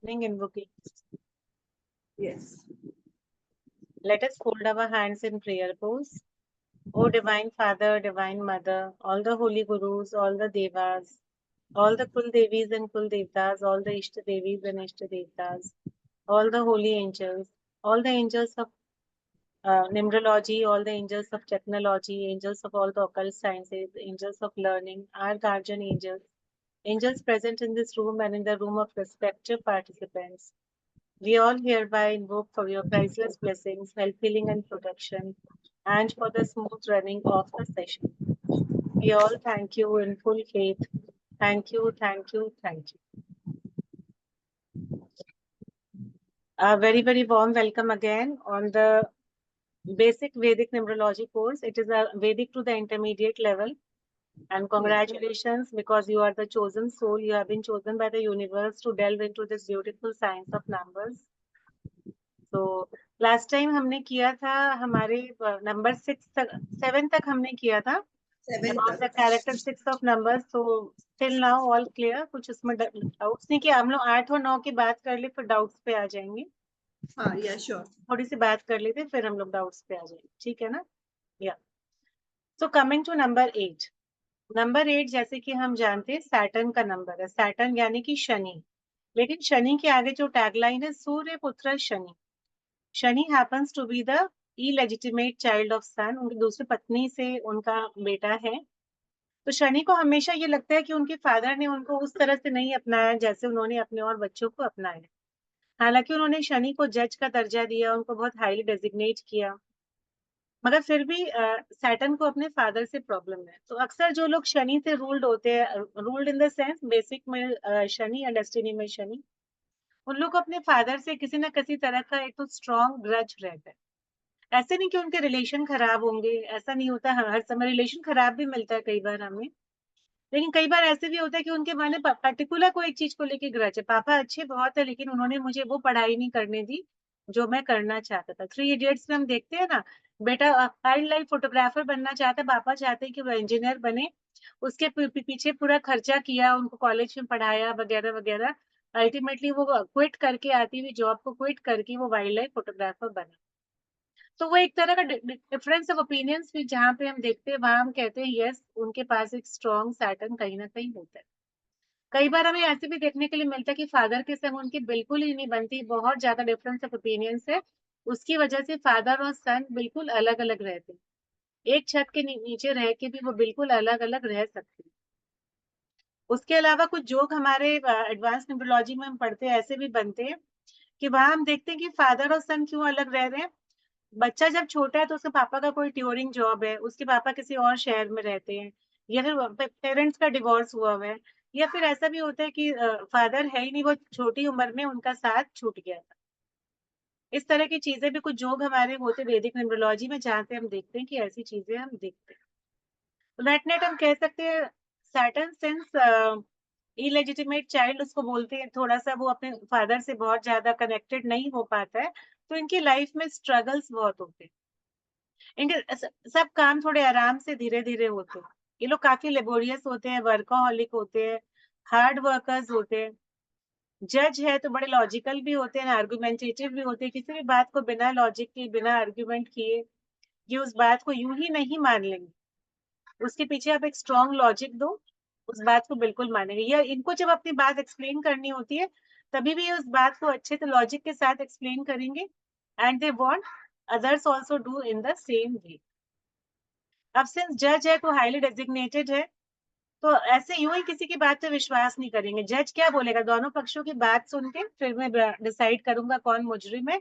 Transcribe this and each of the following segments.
Invoking. Yes. Let us fold our hands in prayer pose. O Divine Father, Divine Mother, all the holy gurus, all the devas, all the Kul Devis and Kul Devtas, all the Ishta Devis and Ishta Devtas, all the holy angels, all the angels of numerology, all the angels of technology, angels of all the occult sciences, angels of learning, our guardian angels, angels present in this room and in the room of respective participants. We all hereby invoke for your priceless blessings, health, healing, and protection, and for the smooth running of the session. We all thank you in full faith. Thank you, thank you, thank you. A very, very warm welcome again on the basic Vedic numerology course. It is a Vedic to the intermediate level. And congratulations, because you are the chosen soul. You have been chosen by the universe to delve into this beautiful science of numbers. So last time हमने किया था हमारे number 7 तक हमने किया था about the characteristics of numbers. So till now all clear. कुछ उसमें डाउट्स नहीं किया. हम लोग 8 और 9 की बात कर ले फिर डाउट्स पे आ जाएंगे. हाँ, या श्योर. थोड़ी सी बात कर लेते फिर हम लोग डाउट्स पे आ जाएंगे. ठीक है ना? या so coming to number 8. Number 8 जैसे कि हम जानते हैं सैटर्न का नंबर है. सैटर्न यानी कि शनि. लेकिन शनि के आगे जो टैगलाइन है सूर्य पुत्र Shani. Shani happens to be the illegitimate child of sun. उनकी दूसरी पत्नी से उनका बेटा है. तो शनि को हमेशा ये लगता है कि उनके फादर ने उनको उस तरह से नहीं अपनाया जैसे उन्होंने अपने और बच्चों को अपनाया. हालांकि उन्होंने शनि को जज का दर्जा दिया, उनको बहुत हाईली डेजिग्नेट किया, मगर फिर भी सैटर्न को अपने फादर से प्रॉब्लम है. तो अक्सर जो लोग शनि से रूल्ड होते हैं, ruled in the sense basic में शनि या डेस्टिनी में शनि, उन लोग को अपने फादर से किसी ना किसी तरह का एक तो स्ट्रॉन्ग ग्रज रहता है. ऐसे नहीं कि उनके रिलेशन खराब होंगे, ऐसा नहीं होता. हर समय रिलेशन खराब भी मिलता है कई बार हमें, लेकिन कई बार ऐसे भी होता है कि उनके मन में पर्टिकुलर कोई एक चीज को लेके ग्रज है. पापा अच्छे बहुत है लेकिन उन्होंने मुझे वो पढ़ाई नहीं करने दी जो मैं करना चाहता था. 3 इडियट्स में हम देखते हैं ना, बेटा वाइल्ड लाइफ फोटोग्राफर बनना चाहता है, पापा चाहते हैं कि वो इंजीनियर बने. उसके पीछे पूरा खर्चा किया, उनको कॉलेज में पढ़ाया वगैरह वगैरह. अल्टीमेटली वो क्विट करके आती हुई जॉब को क्विट करके वो वाइल्ड लाइफ फोटोग्राफर बना. तो वो एक तरह का डिफरेंस ऑफ ओपिनियंस भी जहाँ पे हम देखते हैं वहां हम कहते हैं यस उनके पास एक स्ट्रॉन्ग सैटर्न कहीं ना कहीं होता है. कई बार हमें ऐसे भी देखने के लिए मिलता है कि फादर के संग उनकी बिल्कुल ही नहीं बनती, बहुत ज्यादा डिफरेंस ऑफ ओपिनियंस है. उसकी वजह से फादर और सन बिल्कुल अलग अलग रहते हैं. एक छत के नीचे रह के भी वो बिल्कुल अलग अलग रह सकते हैं. उसके अलावा कुछ जोक हमारे एडवांस न्यूमरोलॉजी में हम पढ़ते हैं ऐसे भी बनते हैं कि वहां हम देखते हैं कि फादर और सन क्यों अलग रह रहे हैं. बच्चा जब छोटा है तो उसके पापा का कोई ट्यूरिंग जॉब है, उसके पापा किसी और शहर में रहते हैं, या फिर पेरेंट्स का डिवोर्स हुआ है, या फिर ऐसा भी होता है कि फादर है ही नहीं, वो छोटी उम्र में उनका साथ छूट गया था. इस तरह की चीजें भी कुछ जोग हमारे होते वैदिक न्यूमरोलॉजी में जहाँ से हम देखते हैं कि ऐसी चीजें हम देखते हैं. तो नेट नेट हम कह सकते हैं सैटर्न सिंस इलेजिटिमेट चाइल्ड उसको बोलते हैं, थोड़ा सा वो अपने फादर से बहुत ज्यादा कनेक्टेड नहीं हो पाता है, तो इनकी लाइफ में स्ट्रगल्स बहुत होते हैं. इनके सब काम थोड़े आराम से धीरे धीरे होते हैं. ये लोग काफी लेबोरियस होते हैं, वर्कोहॉलिक होते हैं, हार्ड वर्कर्स होते हैं. जज है तो बड़े लॉजिकल भी होते हैं, आर्गुमेंटेटिव भी होते हैं. किसी भी बात को बिना लॉजिक के बिना आर्ग्यूमेंट किए ये उस बात को यूं ही नहीं मान लेंगे. उसके पीछे आप एक स्ट्रॉन्ग लॉजिक दो, उस बात को बिल्कुल मानेंगे. या इनको जब अपनी बात एक्सप्लेन करनी होती है तभी भी उस बात को अच्छे से लॉजिक के साथ एक्सप्लेन करेंगे. And they want others also do in the same way. अब सिंस जज है तो हाईली डेजिग्नेटेड है, तो ऐसे यूं ही किसी की बात पे विश्वास नहीं करेंगे. जज क्या बोलेगा, दोनों पक्षों की बात सुन के फिर मैं डिसाइड करूंगा कौन मुजरिम है.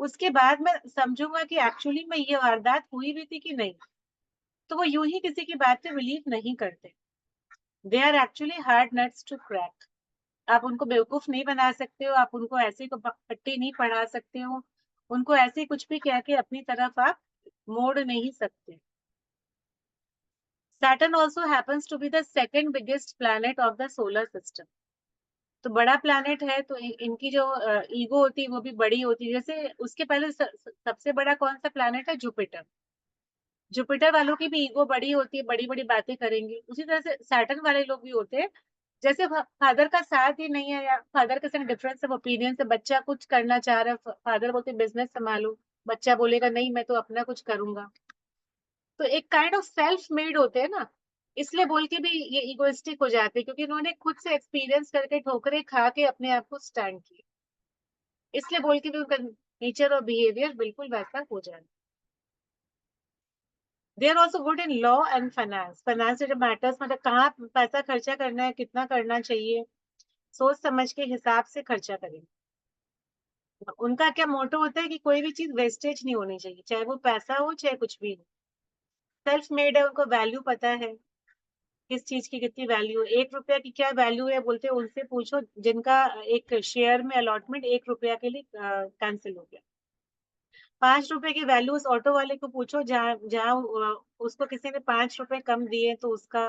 उसके बाद मैं समझूंगा कि एक्चुअली में ये वारदात हुई भी थी कि नहीं. तो वो यूं ही किसी की बात पे बिलीव नहीं करते. They are actually hard nuts to crack. आप उनको बेवकूफ नहीं बना सकते हो, आप उनको ऐसे पट्टी नहीं पढ़ा सकते हो, उनको ऐसे कुछ भी कह के अपनी तरफ आप मोड़ नहीं सकते. Saturn also happens to be the second biggest planet of the solar system. तो बड़ा प्लैनेट है तो इनकी जो ईगो होती है वो भी बड़ी होती है. जैसे उसके पहले सबसे बड़ा कौन सा प्लैनेट है, जुपिटर. जुपिटर वालों की भी ईगो बड़ी होती है, बड़ी बड़ी बातें करेंगे. उसी तरह से सैटर्न वाले लोग भी होते हैं जैसे फादर का साथ ही नहीं है, या फादर के साथ डिफरेंस ऑफ ओपिनियन से बच्चा कुछ करना चाह रहा है, फादर बोलते बिजनेस संभालो, बच्चा बोलेगा नहीं मैं तो अपना कुछ करूंगा, तो एक काइंड ऑफ सेल्फ मेड होते हैं ना, इसलिए बोल के भी ये इगोइस्टिक हो जाते हैं, क्योंकि उन्होंने खुद से एक्सपीरियंस करके ठोकरे खा के अपने आप को स्टैंड किया, इसलिए बोल के भी उनका नेचर और बिहेवियर बिल्कुल वैसा हो जाए। They are also good in law and finance, financial matters, मतलब कहाँ पैसा खर्चा करना है, कितना करना चाहिए, सोच समझ के हिसाब से खर्चा करें। उनका क्या मोटो होता है कि कोई भी चीज वेस्टेज नहीं होनी चाहिए, चाहे वो पैसा हो चाहे कुछ भी हो। सेल्फ मेड है, उनको वैल्यू पता है, किस चीज की कितनी वैल्यू है, 1 रुपया की क्या वैल्यू है बोलते हैं, उनसे पूछो जिनका एक शेयर में अलॉटमेंट 1 रुपया के लिए कैंसिल हो गया। 5 रुपए की वैल्यू उस ऑटो वाले को पूछो, जहाँ जहाँ उसको किसी ने 5 रुपए कम दिए, तो उसका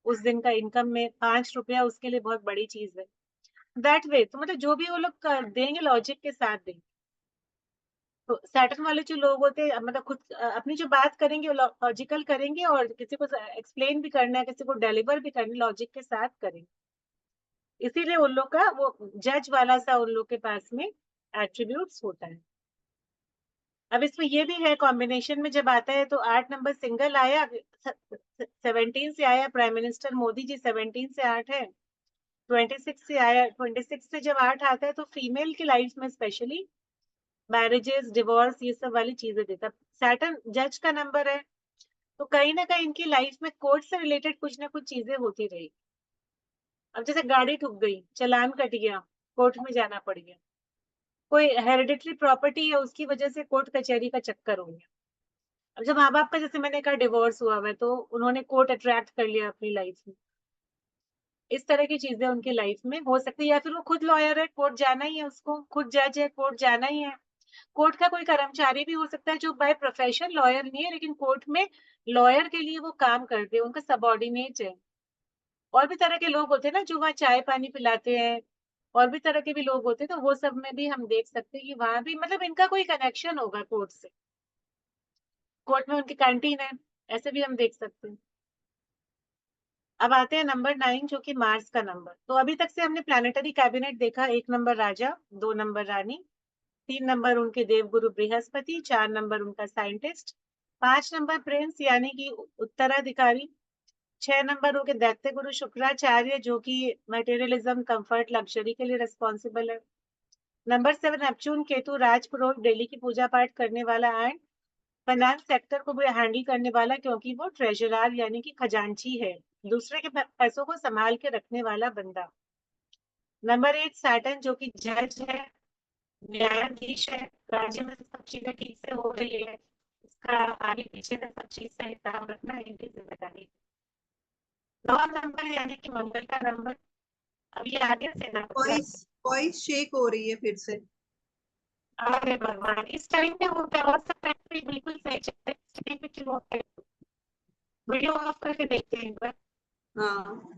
उस दिन का इनकम में 5 रुपया उसके लिए बहुत बड़ी चीज है। दैट वे, तो मतलब जो भी वो लोग देंगे लॉजिक के साथ देंगे। तो सैटर्न वाले जो लोग होते हैं, मतलब खुद अपनी जो बात करेंगे वो लॉजिकल करेंगे, और किसी को एक्सप्लेन भी करना है, किसी को डिलीवर भी करना है, लॉजिक के साथ करेंगे। इसीलिए उन लोग का वो जज वाला सा उन लोग के पास में एट्रीब्यूट्स होता है। अब इसमें ये भी है, कॉम्बिनेशन में जब आता है तो 8 नंबर सिंगल आया, 17 से आया, प्राइम मिनिस्टर मोदी जी 17 से 8 है, 26 से आया, 26 से जब 8 आता है तो फीमेल की लाइफ में स्पेशली मैरिजेस, डिवोर्स, ये सब वाली चीजें देता। सैटर्न जज का नंबर है, तो कहीं ना कहीं इनकी लाइफ में कोर्ट से रिलेटेड कुछ ना कुछ चीजें होती रही। अब जैसे गाड़ी ठुक गई, चालान कट गया, कोर्ट में जाना पड़ गया, कोई हेरिडिटरी प्रॉपर्टी है उसकी वजह से कोर्ट कचहरी का चक्कर हो गया। अब जब माँ बाप का, जैसे मैंने कहा, डिवोर्स हुआ है, तो उन्होंने कोर्ट अट्रैक्ट कर लिया अपनी लाइफ में। इस तरह की चीजें उनकी लाइफ में हो सकती है, या फिर वो खुद लॉयर है, कोर्ट जाना ही है उसको, खुद जज है, कोर्ट जाना ही है। कोर्ट का कोई कर्मचारी भी हो सकता है जो बाय प्रोफेशन लॉयर नहीं है, लेकिन कोर्ट में लॉयर के लिए वो काम करते हैं, उनका सबॉर्डिनेट है। और भी तरह के लोग होते हैं ना जो वहाँ चाय पानी पिलाते हैं, और भी तरह के भी लोग होते हैं, तो वो सब में भी हम देख सकते हैं कि वहां भी मतलब इनका कोई कनेक्शन होगा कोर्ट से, कोर्ट में उनकी कैंटीन है, ऐसे भी हम देख सकते हैं। अब आते हैं नंबर 9, जो कि मार्स का नंबर। तो अभी तक से हमने प्लानिटरी कैबिनेट देखा, 1 नंबर राजा, 2 नंबर रानी, 3 नंबर उनके देवगुरु बृहस्पति, 4 नंबर उनका साइंटिस्ट, 5 नंबर प्रिंस यानी कि उत्तराधिकारी, 6 नंबर हो गए दैत्य गुरु शुक्राचार्य, जो कि मटेरियलिज्म, कंफर्ट, लग्जरी के लिए रिस्पॉन्सिबल है। नंबर 7 नेपच्यून केतु, राजपुरोहित, डेली की पूजा पाठ करने वाला, एंड फाइनेंस सेक्टर को भी हैंडल करने वाला, क्योंकि वो ट्रेजरर यानी कि खजांची है, दूसरे के पैसों को संभाल के रखने वाला बंदा। नंबर 8 सैटर्न, जो कि जज है, न्यायाधीश है, राज्य में सब चीजें ठीक से हो रही है, इसका आगे पीछे का सब चीज का हिसाब रखना इनकी जिम्मेदारी। 9 नंबर यानी कि मंगल का नंबर। अब ये आगे सेनापति वॉइस आता वॉइस शेक हो रही है फिर से। है। अरे भगवान, इस टाइम पे होता है, और सब टाइम पे बिल्कुल सही चलता है, इस टाइम पे क्यों होता है? वीडियो ऑफ करके देखते हैं एक बार। हाँ।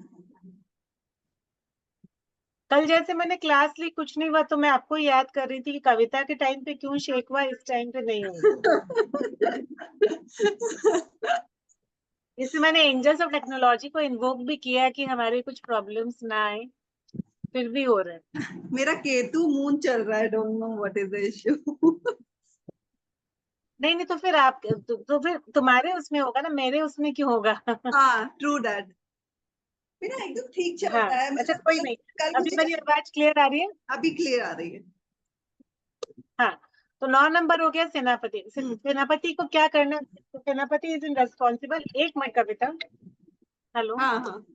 कल जैसे मैंने क्लास ली, कुछ नहीं हुआ, तो मैं आपको याद कर रही थी कि कविता के टाइम पे क्यों शेक हुआ, इस टाइम पे नहीं हुआ। इससे मैंने एंजल्स ऑफ टेक्नोलॉजी को इन्वोक भी किया कि हमारे कुछ प्रॉब्लम्स ना आए, फिर भी हो रहा है। मेरा केतु मून चल रहा है, don't know what is the issue. नहीं नहीं, तो फिर आप तो फिर तुम्हारे उसमें होगा ना, मेरे उसमें क्यों होगा? हाँ, ट्रू दैट। मेरा एकदम ठीक चल हाँ, रहा है, अच्छा मतलब कोई कल नहीं। कल अभी मुझे मेरी आवाज क्लियर आ रही है? अभी क्लियर आ रही है। हाँ, तो 9 नंबर हो गया सेनापति। हम्म। सेनापति को क्या करना, तो सेनापति इज इन रेस्पॉन्सिबल, एक मिनट कविता, हेलो। हाँ हाँ।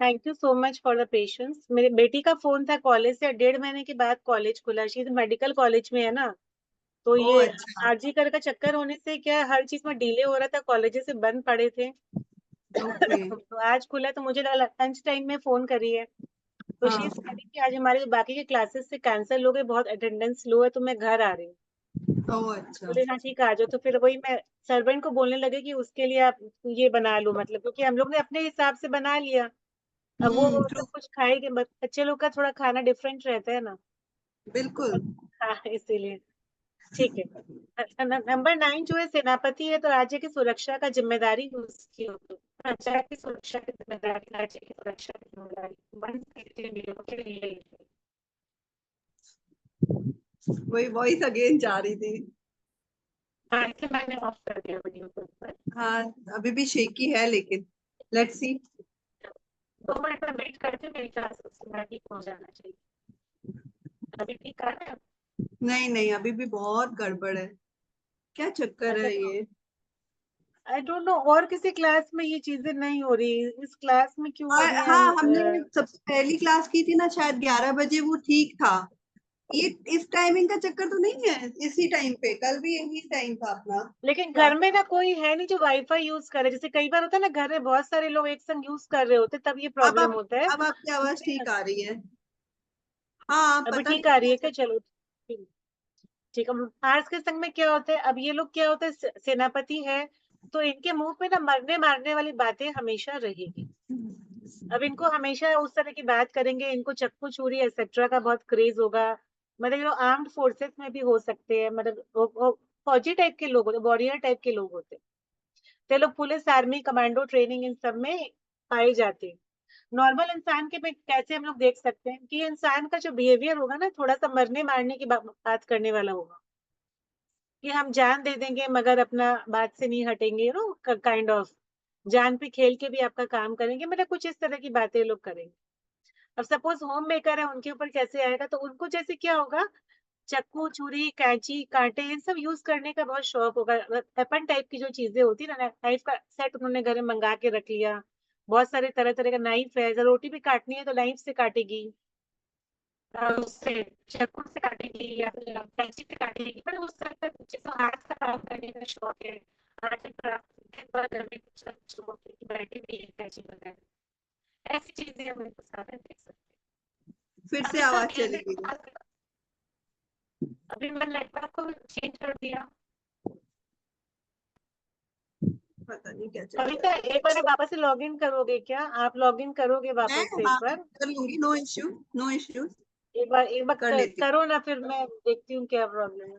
Thank you so much for the patience. मेरे बेटी का फोन था कॉलेज से, 1.5 महीने के बाद कॉलेज खुला। शी मेडिकल कॉलेज में है ना, तो ओ ये अच्छा। आरजी कर का चक्कर होने से क्या हर चीज में डिले हो रहा था, कॉलेजेस से बंद पड़े थे। ओके। तो आज खुला तो मुझे लगा लंच टाइम में फोन करी है, तो शी हाँ। इज कह कि आज हमारे बाकी के क्लासेस से कैंसिल हो गए, बहुत अटेंडेंस लो है, तो मैं घर आ रही हूँ। ओ अच्छा। बोले हाँ ठीक है आ जाओ। तो फिर वही मैं सर्वेंट को बोलने लगे कि उसके लिए आप ये बना लो, मतलब क्योंकि हम लोग ने अपने हिसाब से बना लिया। अब वो ट्रू। सब कुछ खाएंगे, बच्चे लोग का थोड़ा खाना डिफरेंट रहता है ना। बिल्कुल। हाँ इसीलिए। ठीक है। नंबर 9 जो है सेनापति है, तो राज्य की सुरक्षा का जिम्मेदारी उसकी होती है। प्रजा की सुरक्षा की जिम्मेदारी, राज्य की सुरक्षा की जिम्मेदारी वन के लिए। वही वॉइस अगेन जा रही थी। हाँ इसलिए मैंने ऑफ कर दिया वीडियो को ऊपर। हाँ, अभी भी शेकी है लेकिन लेट्स सी। 2 मिनट में वेट करते हैं, मेरी क्लास उसके बाद ठीक हो जाना चाहिए। अभी ठीक आ रहा है? नहीं नहीं, अभी भी बहुत गड़बड़ है। क्या चक्कर अच्छा है तो ये? आई डोंट नो, और किसी क्लास में ये चीजें नहीं हो रही, इस क्लास में क्यों हो और रही है हाँ, हमने सबसे पहली क्लास की थी ना, शायद 11 बजे, वो ठीक था। ये इस टाइमिंग का चक्कर तो नहीं है? इसी टाइम पे कल भी यही टाइम था अपना लेकिन घर क्लास। में ना कोई है नहीं जो वाईफाई यूज करे। जैसे कई बार होता है ना, घर में बहुत सारे लोग एक संग यूज कर रहे होते, तब ये अब प्रॉब्लम आप होता है। अब आपकी आवाज इसमें ठीक आ रही है। हाँ, अभी पता ठीक नहीं आ रही क्या है क्या? चलो ठीक। ठीक है। आज के संग में क्या होता है, अब ये लोग क्या होता है, सेनापति है, तो इनके मुंह पे ना मरने मारने वाली बातें हमेशा रहेगी। अब इनको हमेशा उस तरह की बात करेंगे, इनको चक्कू छुरी एक्सेट्रा का बहुत क्रेज होगा। मतलब ये लोग आर्म्ड फोर्सेस में भी हो सकते हैं, मतलब फौजी टाइप के लोग होते, वॉरियर टाइप के लोग होते हैं। तो ये लोग police army commando training in सब में पाए जाते हैं। नॉर्मल इंसान के में कैसे हम लोग देख सकते हैं कि इंसान का जो बिहेवियर होगा ना, थोड़ा सा मरने मारने की बात करने वाला होगा, कि हम जान दे देंगे मगर अपना बात से नहीं हटेंगे, काइंड ऑफ जान पे खेल के भी आपका काम करेंगे, मतलब कुछ इस तरह की बातें लोग करेंगे। अब सपोज होम मेकर है, उनके ऊपर कैसे आएगा, तो उनको जैसे क्या होगा, चक्कू छुरी कैंची कांटे इन सब यूज करने का बहुत शौक होगा। वेपन टाइप की जो चीजें होती है ना, नाइफ का सेट उन्होंने घर में मंगा के रख लिया। बहुत सारे तरह तरह का नाइफ है, अगर रोटी भी काटनी है तो नाइफ से काटेगी, उससे चाकू से काटेगी या फिर कैंची से काटेगी, पर उस तरह का कुछ तो हाथ का काम करने का शौक है। आर्ट एंड क्राफ्ट के बाद घर में कुछ शौक है कि बैठी भी है कैंची वगैरह, ऐसी चीजें हम इनको साथ में देख सकते फिर हैं। अब से इसका आवाज चली म्यूजिक गई। अभी मैं नेटवर्क को चेंज कर दिया। पता नहीं क्या चक्कर कविता है। एक बार वापस से लॉग इन करोगे क्या? आप लॉग इन करोगे मैं, वापस से एक हाँ, बार? कर लूंगी, नो इश्यू। No issue. एक बार कर लेती करो ना, फिर मैं देखती हूँ क्या प्रॉब्लम है।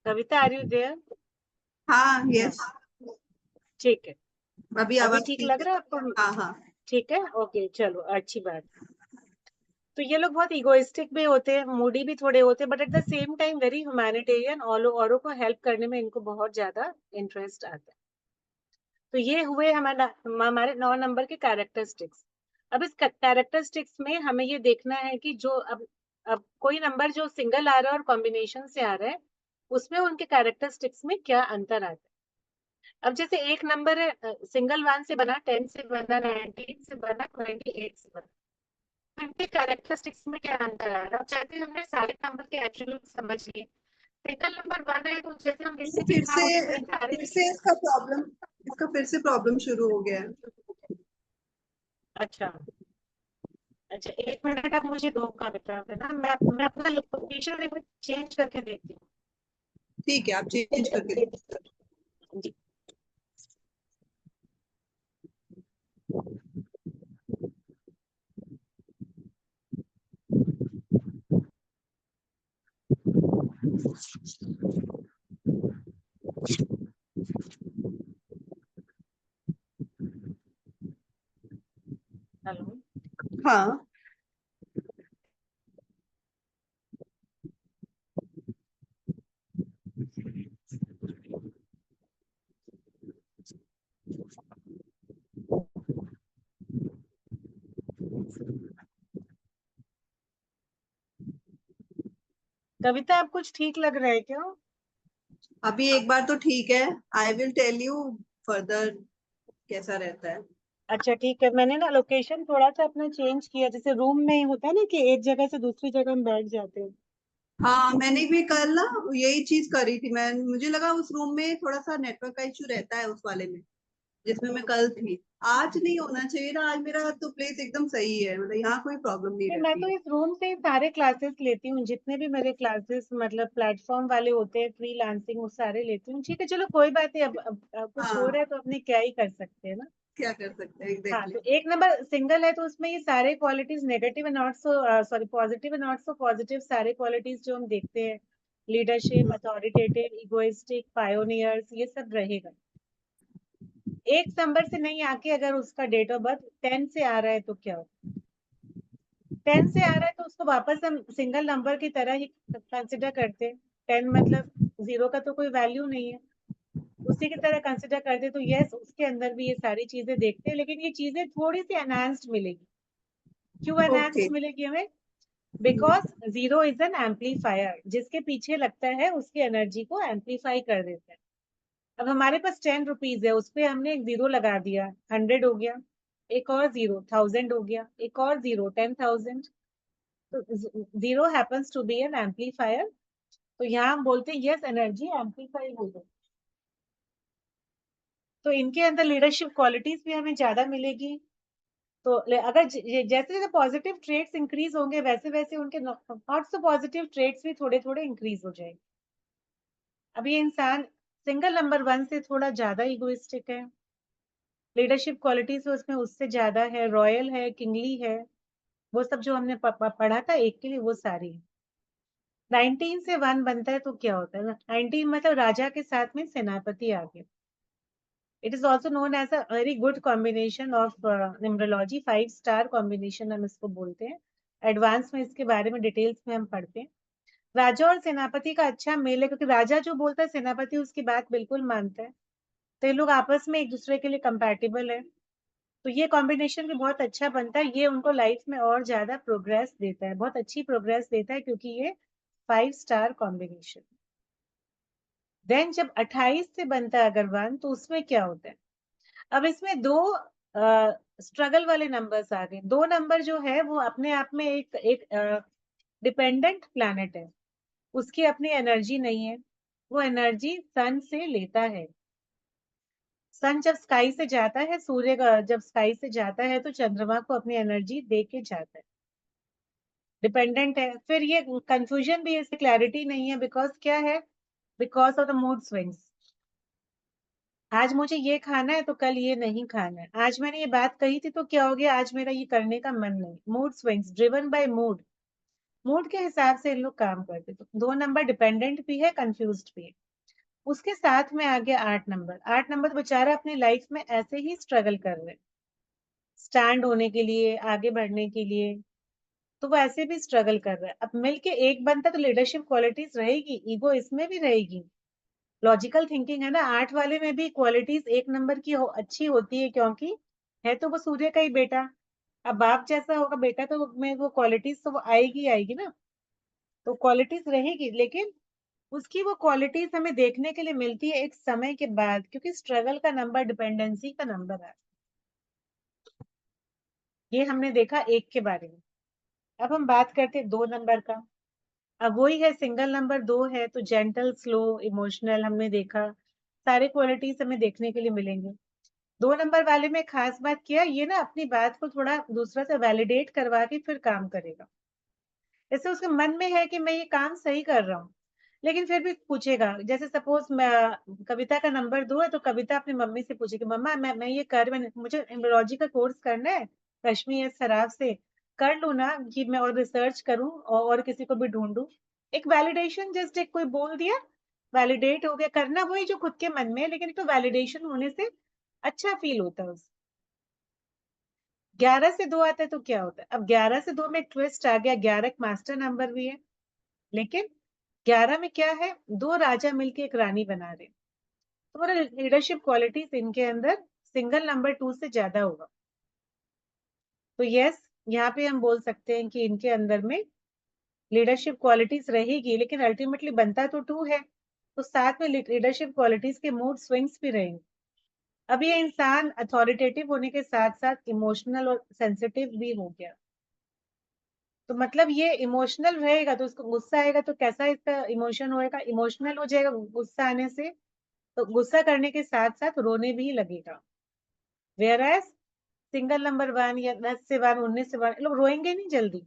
कविता आर यू देयर? हाँ, या यस। ठीक है। अभी अभी आवाज ठीक ठीक लग है। रहा है आपको? हाँ हाँ। ठीक है, ओके चलो अच्छी बात। तो ये लोग बहुत इगोइस्टिक भी होते हैं, मूडी भी थोड़े होते हैं, but at the same time very humanitarian, औरों को हेल्प करने में इनको बहुत ज्यादा इंटरेस्ट आता है। तो ये हुए हमारे 9 नंबर के कैरेक्टरिस्टिक्स। अब इस कैरेक्टरिस्टिक्स में हमें ये देखना है कि जो अब कोई नंबर जो सिंगल आ रहा है और कॉम्बिनेशन से आ रहा है, उसमें उनके कैरेक्टरिस्टिक्स में क्या अंतर आता है। अब जैसे एक नंबर है, सिंगल 1 से बना, 10 से बना, 19 से बना, 28 से बना, इनके कैरेक्टरिस्टिक्स में क्या अंतर आ रहा है। अब चाहते हमने सारे नंबर के एट्रीब्यूट समझ लिए, सिंगल नंबर 1 है तो जैसे हम इसको किसी भी हाउस में सारे फिर से इसका फिर से प्रॉब्लम शुरू हो गया है। अच्छा अच्छा, 1 मिनट, आप मुझे 2 का बता देना, मैं अपना लोकेशन एक बार चेंज करके देखती ठीक है, आप चेंज करके देखिए। हूँ जी। हेलो। हाँ कविता, आप कुछ ठीक लग रहा है क्या? अभी एक बार तो ठीक है, I will tell you further कैसा रहता है। अच्छा ठीक है, मैंने ना लोकेशन थोड़ा सा अपना चेंज किया, जैसे रूम में होता है ना कि एक जगह से दूसरी जगह हम बैठ जाते हैं। हाँ, मैंने भी कल ना यही चीज करी थी। मैं मुझे लगा उस रूम में थोड़ा सा नेटवर्क का इशू रहता है उस वाले में, जिसमें मैं कल थी। आज नहीं होना चाहिए ना, आज मेरा तो प्लेस एकदम सही है, मतलब यहाँ कोई प्रॉब्लम नहीं नहीं, मैं रहती तो है। इस रूम से ही सारे क्लासेस लेती हूँ, जितने भी मेरे क्लासेस मतलब प्लेटफॉर्म वाले होते हैं, फ्रीलांसिंग, वो सारे लेती हूँ। ठीक है, चलो कोई बात नहीं, अब कुछ हो रहा हाँ, है तो अपने क्या ही कर सकते हैं ना। क्या कर सकते हैं, हाँ, एग्जैक्टली। तो एक नंबर सिंगल है तो उसमें ये सारे qualities negative and not so sorry positive and not so positive सारे क्वालिटीज जो हम देखते हैं, लीडरशिप, अथॉरिटेटिव, इगोइस्टिक, पायोनियर्स, ये सब रहेगा। एक नंबर से नहीं आके अगर उसका डेट ऑफ बर्थ 10 से आ रहा है तो क्या हो, 10 से आ रहा है तो उसको वापस हम सिंगल नंबर की तरह ही कंसिडर करते हैं। 10 मतलब 0 का तो कोई वैल्यू नहीं है, उसी की तरह कंसिडर करते, तो यस उसके अंदर भी ये सारी चीजें देखते हैं, लेकिन ये चीजें थोड़ी सी एनहांस्ड मिलेगी। क्यों ओके। एनहांस्ड मिलेगी हमें? बिकॉज 0 इज एन एम्पलीफायर, जिसके पीछे लगता है उसकी एनर्जी को एम्पलीफाई कर देता है। अब हमारे पास 10 रुपीज है, उस पे हमने एक 0 लगा दिया, 100 हो गया, एक और 0, 1000 हो गया, एक और 0, 10,000। तो 0 happens to be an amplifier, तो यहाँ हम बोलते हैं यस एनर्जी एम्पलीफाई हो गई। तो इनके अंदर लीडरशिप क्वालिटीज भी हमें ज्यादा मिलेगी। तो अगर जैसे जैसे पॉजिटिव ट्रेट्स इंक्रीज होंगे, वैसे वैसे उनके नॉट सो पॉजिटिव ट्रेट्स भी थोड़े थोड़े इंक्रीज हो जाएंगे। अब ये इंसान सिंगल नंबर 1 से थोड़ा ज्यादा इगोइस्टिक है, लीडरशिप क्वालिटीज उसमें उससे ज्यादा है, रॉयल है, किंगली है, वो सब जो हमने पढ़ा था एक के लिए, वो सारी। 19 से 1 बनता है तो क्या होता है ना, 19 मतलब राजा के साथ में सेनापति आ गया। It is also known as a very good combination of numerology, 5 star combination हम इसको बोलते हैं। एडवांस में इसके बारे में डिटेल्स में हम पढ़ते हैं। राजा और सेनापति का अच्छा मेल है, क्योंकि राजा जो बोलता है सेनापति उसकी बात बिल्कुल मानता है, तो ये लोग आपस में एक दूसरे के लिए कंपैटिबल है। तो ये कॉम्बिनेशन भी बहुत अच्छा बनता है, ये उनको लाइफ में और ज्यादा प्रोग्रेस देता है, बहुत अच्छी प्रोग्रेस देता है, क्योंकि ये 5 स्टार कॉम्बिनेशन। देन जब 28 से बनता है अगर 1, तो उसमें क्या होता है। अब इसमें दो स्ट्रगल वाले नंबर्स आ गए। दो नंबर जो है वो अपने आप में एक एक डिपेंडेंट प्लैनेट है, उसकी अपनी एनर्जी नहीं है, वो एनर्जी सन से लेता है। सन जब स्काई से जाता है, सूर्य का जब स्काई से जाता है, तो चंद्रमा को अपनी एनर्जी दे के जाता है, डिपेंडेंट है। फिर ये कंफ्यूजन भी है, इसकी क्लैरिटी नहीं है, बिकॉज क्या है, because of the mood swings. आज मुझे ये खाना है तो कल ये नहीं खाना है, आज मैंने ये बात कही थी तो क्या हो गया, आज मेरा ये करने का मन नहीं। Mood swings, driven by mood, mood के हिसाब से इन लोग काम करते। तो 2 नंबर डिपेंडेंट भी है, कंफ्यूज्ड भी है। उसके साथ में आ गया 8 नंबर। 8 नंबर तो बेचारा अपनी लाइफ में ऐसे ही स्ट्रगल कर रहे हैं, स्टैंड होने के लिए, आगे बढ़ने के लिए, तो वो ऐसे भी स्ट्रगल कर रहा है। अब मिलके एक बनता तो लीडरशिप क्वालिटीज रहेगी, ईगो इसमें भी रहेगी। लॉजिकल थिंकिंग है ना, 8 वाले में भी क्वालिटीज 1 नंबर की अच्छी होती है, क्योंकि है तो वो सूर्य का ही बेटा। अब बाप जैसा होगा बेटा तो में वो क्वालिटीज तो वो आएगी आएगी ना, तो क्वालिटीज रहेगी, लेकिन उसकी वो क्वालिटीज हमें देखने के लिए मिलती है एक समय के बाद, क्योंकि स्ट्रगल का नंबर डिपेंडेंसी का नंबर है। ये हमने देखा एक के बारे में। अब हम बात करते हैं 2 नंबर का। अब वही है, सिंगल नंबर 2 है तो जेंटल, स्लो, इमोशनल हमने देखा, सारे क्वालिटीज हमें देखने के लिए मिलेंगे। 2 नंबर वाले में खास बात किया ये ना, अपनी बात को थोड़ा दूसरा से वैलिडेट करवा के फिर काम करेगा। जैसे उसके मन में है कि मैं ये काम सही कर रहा हूँ, लेकिन फिर भी पूछेगा। जैसे सपोज मैं, कविता का नंबर 2 है तो कविता अपनी मम्मी से पूछेगी, मम्मा मैं ये मुझे एम्ब्रॉयडरी का कोर्स करना है, रश्मि या सराफ से कर लूँ ना, कि मैं और रिसर्च करूँ और किसी को भी ढूंढूं। एक वैलिडेशन, जस्ट एक कोई बोल दिया, वैलिडेट हो गया। करना वही जो खुद के मन में है, लेकिन तो वैलिडेशन होने से अच्छा फील होता है उसे। 11 से 2 आता है तो क्या होता है? अब 11 से 2 में एक ट्विस्ट आ गया, 11 एक मास्टर नंबर भी है, लेकिन 11 में क्या है, 2 राजा मिलके एक रानी बना रहे। तुम्हारा लीडरशिप क्वालिटीज इनके अंदर सिंगल नंबर 2 से ज्यादा होगा। तो यस, यहाँ पे हम बोल सकते हैं कि इनके अंदर में लीडरशिप क्वालिटीज रहेगी, लेकिन अल्टीमेटली बनता तो 2 है, तो साथ में लीडरशिप क्वालिटीज के मूड स्विंग्स भी रहेंगे। अब ये इंसान अथॉरिटेटिव होने के साथ साथ इमोशनल और सेंसिटिव भी हो गया। तो मतलब ये इमोशनल रहेगा तो उसको गुस्सा आएगा तो कैसा इसका इमोशन होएगा, इमोशनल हो जाएगा गुस्सा आने से, तो गुस्सा करने के साथ साथ रोने भी लगेगा। वेयर एज सिंगल नंबर 1 या 10 से 1, 19 से 1 लोग रोएंगे नहीं जल्दी।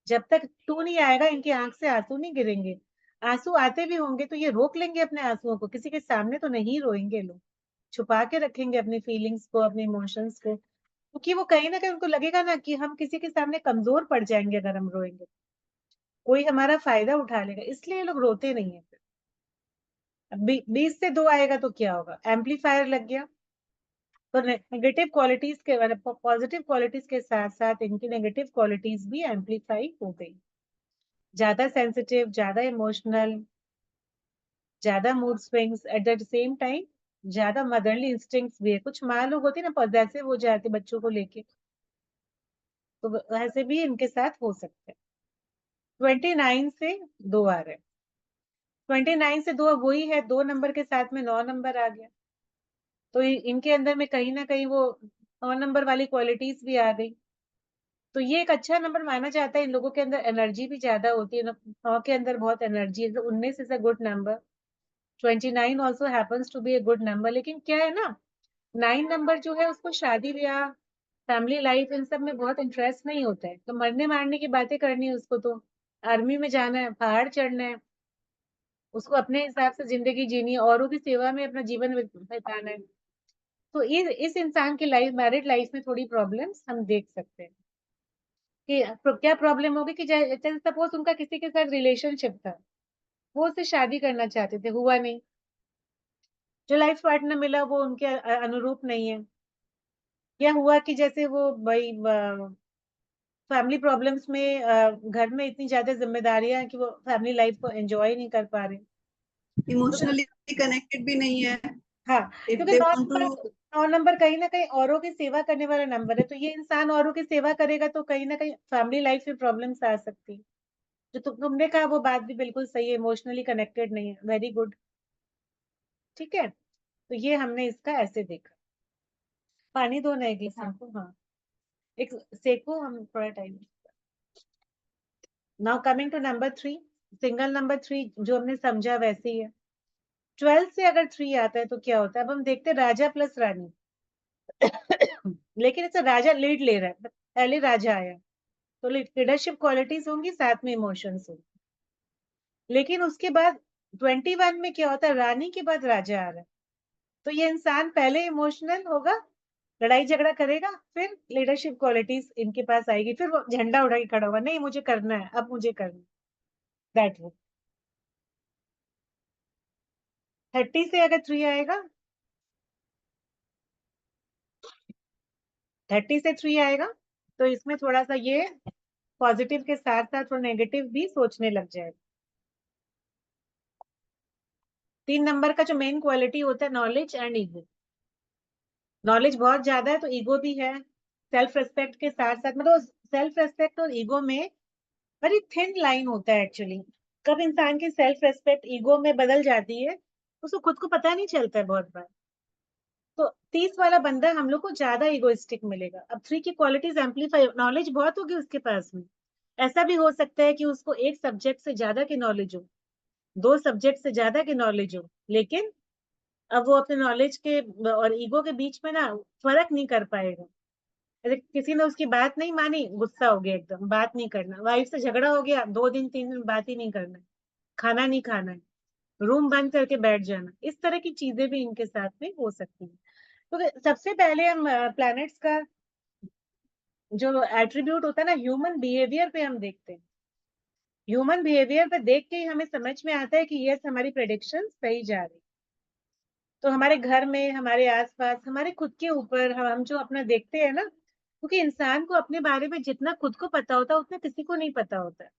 जब तक 2 नहीं आएगा इनकी आंख से आंसू नहीं गिरेंगे। आंसू आते भी होंगे तो ये रोक लेंगे अपने आंसुओं को, किसी के सामने तो नहीं रोएंगे लोग, छुपा के रखेंगे अपनी फीलिंग्स को, अपने इमोशंस को, क्योंकि वो कहीं ना कहीं उनको लगेगा ना कि हम किसी के सामने कमजोर पड़ जाएंगे अगर हम रोएंगे, कोई हमारा फायदा उठा लेगा, इसलिए ये लोग रोते नहीं है। 20 से 2 आएगा तो क्या होगा, एम्पलीफायर लग गया। तो नेगेटिव क्वालिटीज के, पॉजिटिव क्वालिटीज के साथ साथ इनकी नेगेटिव क्वालिटीज भी एम्पलीफाई हो गई। ज्यादा सेंसिटिव, ज्यादा इमोशनल, ज्यादा mood swings, at the same time ज्यादा मदरली इंस्टिंक्ट्स भी है। कुछ माँ लोग होती है ना, पॉजेसिव हो जाते बच्चों को लेके, तो वैसे भी इनके साथ हो सकते हैं। 29 से 2 आ रहे हैं। 29 से 2 अब वही है, 2 नंबर के साथ में 9 नंबर आ गया, तो इनके अंदर में कहीं ना कहीं वो 9 नंबर वाली क्वालिटीज भी आ गई। तो ये एक अच्छा नंबर माना जाता है, इन लोगों के अंदर एनर्जी भी ज्यादा होती है, 9 के अंदर बहुत एनर्जी है, 19 is a good number, 29 also happens to be a good number. लेकिन क्या है ना, 9 नंबर जो है उसको शादी ब्याह, फैमिली लाइफ इन सब में बहुत इंटरेस्ट नहीं होता है, तो मरने मारने की बातें करनी है उसको, तो आर्मी में जाना है, पहाड़ चढ़ना है, उसको अपने हिसाब से जिंदगी जीनी है, औरों की सेवा में अपना जीवन बिताना है। तो इस इंसान की लाइफ, मैरिड लाइफ में थोड़ी प्रॉब्लम्स हम देख सकते हैं कि क्या प्रॉब्लम होगी कि जैसे सपोज उनका किसी के साथ रिलेशनशिप था, वो उससे शादी करना चाहते थे, हुआ नहीं, जो लाइफ पार्टनर मिला वो उनके अनुरूप नहीं है, या हुआ कि जैसे वो भाई फैमिली प्रॉब्लम्स में, घर में इतनी ज्यादा जिम्मेदारियां हैं कि वो फैमिली लाइफ को एंजॉय नहीं कर पा रहे। तो इमोशनली कनेक्टेड भी नहीं है। हाँ, इफ क्योंकि दे 9 नंबर, वांट टू 9 नंबर कहीं ना कहीं औरों की सेवा करने वाला नंबर है, तो ये इंसान औरों की सेवा करेगा तो कहीं ना कहीं फैमिली लाइफ में प्रॉब्लम्स आ सकती है। जो तुमने कहा वो बात भी बिल्कुल सही है, इमोशनली कनेक्टेड नहीं है, वेरी गुड। ठीक है, तो ये हमने इसका ऐसे देखा। पानी दो ना एक गिलास हमको, हाँ, एक सेको हम थोड़ा time. Now coming to number 3, single number 3 जो हमने समझा वैसे ही है। 12 से अगर 3 आता है तो क्या होता है, अब हम देखते हैं राजा प्लस रानी। लेकिन इसे राजा लीड ले रहा है, पहले राजा आया, तो लीडरशिप क्वालिटीज होंगी, साथ में इमोशंस होंगे। लेकिन उसके बाद 21 में क्या होता है, रानी के बाद राजा आ रहा है, तो ये इंसान पहले इमोशनल होगा, लड़ाई झगड़ा करेगा, फिर लीडरशिप क्वालिटीज इनके पास आएगी, फिर वो झंडा उठा के खड़ा होगा, नहीं मुझे करना है, अब मुझे करना है, दैट वो। 30 से अगर 3 आएगा, 30 से 3 आएगा, तो इसमें थोड़ा सा ये पॉजिटिव के साथ साथ वो नेगेटिव भी सोचने लग जाए। 3 नंबर का जो मेन क्वालिटी होता है नॉलेज एंड ईगो। नॉलेज बहुत ज्यादा है तो ईगो भी है। सेल्फ रेस्पेक्ट के साथ साथ मतलब सेल्फ रेस्पेक्ट और ईगो में बड़ी थिन लाइन होता है एक्चुअली। कब इंसान की सेल्फ रेस्पेक्ट ईगो में बदल जाती है उसको खुद को पता नहीं चलता है बहुत बार। तो 30 वाला बंदा हम लोग को ज्यादा इगोइस्टिक मिलेगा। अब 3 की क्वालिटीज एम्पलीफाई, नॉलेज बहुत होगी उसके पास में। ऐसा भी हो सकता है कि उसको एक सब्जेक्ट से ज्यादा की नॉलेज हो, 2 सब्जेक्ट से ज्यादा की नॉलेज हो, लेकिन अब वो अपने नॉलेज के और ईगो के बीच में ना फर्क नहीं कर पाएगा। अरे किसी ने उसकी बात नहीं मानी, गुस्सा हो गया एकदम, बात नहीं करना। वाइफ से झगड़ा हो गया, 2 दिन 3 दिन बात ही नहीं करना है, खाना नहीं खाना है, रूम बंद करके बैठ जाना। इस तरह की चीजें भी इनके साथ में हो सकती हैं। तो सबसे पहले हम प्लैनेट्स का जो एट्रीब्यूट होता है ना ह्यूमन बिहेवियर पे हम देखते हैं। ह्यूमन बिहेवियर पे देख के ही हमें समझ में आता है कि यस हमारी प्रेडिक्शन सही जा रही। तो हमारे घर में, हमारे आसपास, हमारे खुद के ऊपर हम जो अपना देखते हैं ना, क्योंकि इंसान को अपने बारे में जितना खुद को पता होता है उतना किसी को नहीं पता होता है।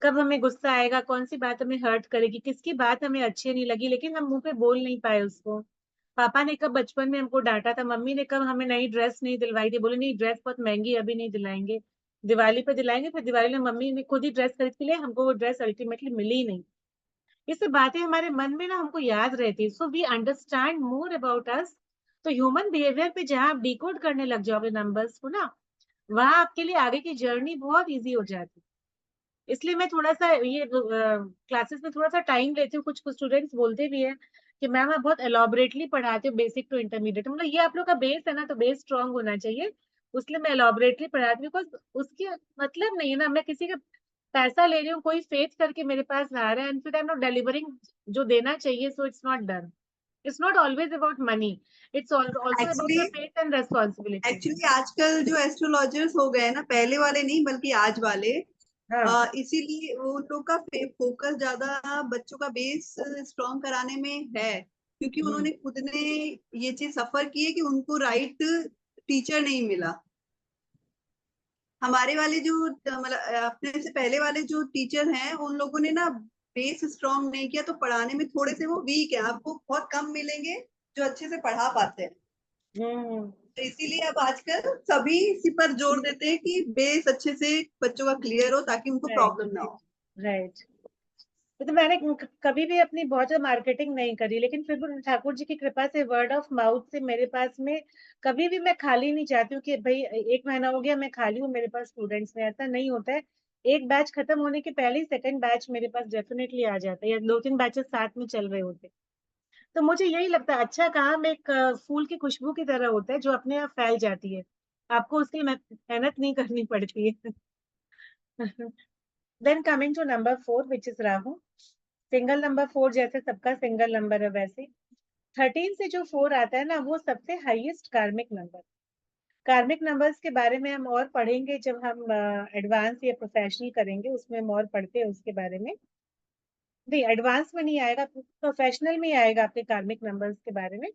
कब हमें गुस्सा आएगा, कौन सी बात हमें हर्ट करेगी, किसकी बात हमें अच्छी नहीं लगी लेकिन हम मुंह पे बोल नहीं पाए उसको। पापा ने कब बचपन में हमको डांटा था, मम्मी ने कब हमें नई ड्रेस नहीं दिलवाई थी, बोले नहीं ड्रेस बहुत महंगी है, अभी नहीं दिलाएंगे, दिवाली पे दिलाएंगे। फिर दिवाली में मम्मी ने खुद ही ड्रेस खरीद के लिए, हमको वो ड्रेस अल्टीमेटली मिली ही नहीं। ये सब बातें हमारे मन में ना हमको याद रहती है। So we understand more about us. तो ह्यूमन बिहेवियर पे जहाँ आप डिकोड करने लग जाओगे नंबर्स को ना, वहां आपके लिए आगे की जर्नी बहुत इजी हो जाती है। इसलिए मैं थोड़ा सा ये क्लासेस में थोड़ा सा टाइम लेती हूँ। कुछ कुछ स्टूडेंट्स बोलते भी है कि मैम आप बहुत एलॉबरेटली पढ़ाते हो बेसिक टू इंटरमीडिएट। मतलब ये आप लोग का बेस है ना, तो बेस स्ट्रांग होना चाहिए, इसलिए मैं एलॉबरेटली पढ़ाती हूँ। बिकॉज उसकी मतलब नहीं है ना, मैं किसी का पैसा ले रही हूँ, कोई फेथ करके मेरे पास आ रहा है एंड फिर आई एम नॉट डिलीवरिंग जो देना चाहिए, so it's not done. It's not always about money, it's also about actually your faith and responsibility. Actually आजकल जो एस्ट्रोलॉजर्स हो गए हैं ना, पहले वाले नहीं बल्कि आज वाले, हाँ। इसीलिए वो लोग का फोकस ज्यादा बच्चों का बेस स्ट्रॉन्ग कराने में है, क्योंकि हम्म। उन्होंने खुद ने ये चीज सफर की है कि उनको राइट टीचर नहीं मिला। हमारे वाले जो मतलब अपने से पहले वाले जो टीचर हैं उन लोगों ने ना बेस स्ट्रॉन्ग नहीं किया, तो पढ़ाने में थोड़े से वो वीक है। आपको बहुत कम मिलेंगे जो अच्छे से पढ़ा पाते हैं। हम्म। तो इसीलिए अब आजकल सभी इसी पर जोर देते हैं कि बेस अच्छे से बच्चों का क्लियर हो ताकि उनको राइट। प्रॉब्लम ना हो। राइट। तो मैंने कभी भी अपनी बहुत ज्यादा मार्केटिंग नहीं करी, लेकिन फिर भी ठाकुर जी की कृपा से वर्ड ऑफ माउथ से मेरे पास में कभी भी मैं खाली नहीं चाहती हूँ कि भाई 1 महीना हो गया मैं खाली हूँ, मेरे पास स्टूडेंट्स में ऐसा नहीं होता है। एक बैच खत्म होने के पहले ही सेकंड बैच मेरे पास डेफिनेटली आ जाता है, या 2 3 बैचेस साथ में चल रहे होते। तो मुझे यही लगता है अच्छा काम एक फूल की खुशबू की तरह होता है जो अपने आप फैल जाती है, आपको उसकी मेहनत नहीं करनी पड़ती है। Then coming to number 4 which is Rahu. Single number 4 जैसे सबका सिंगल नंबर है वैसे 13 से जो 4 आता है ना वो सबसे हाईएस्ट कार्मिक नंबर। कार्मिक नंबर्स के बारे में हम और पढ़ेंगे जब हम एडवांस या प्रोफेशनल करेंगे, उसमें हम और पढ़ते हैं उसके बारे में। नहीं एडवांस में नहीं आएगा, प्रोफेशनल में ही आएगा आपके कार्मिक नंबर्स के बारे में।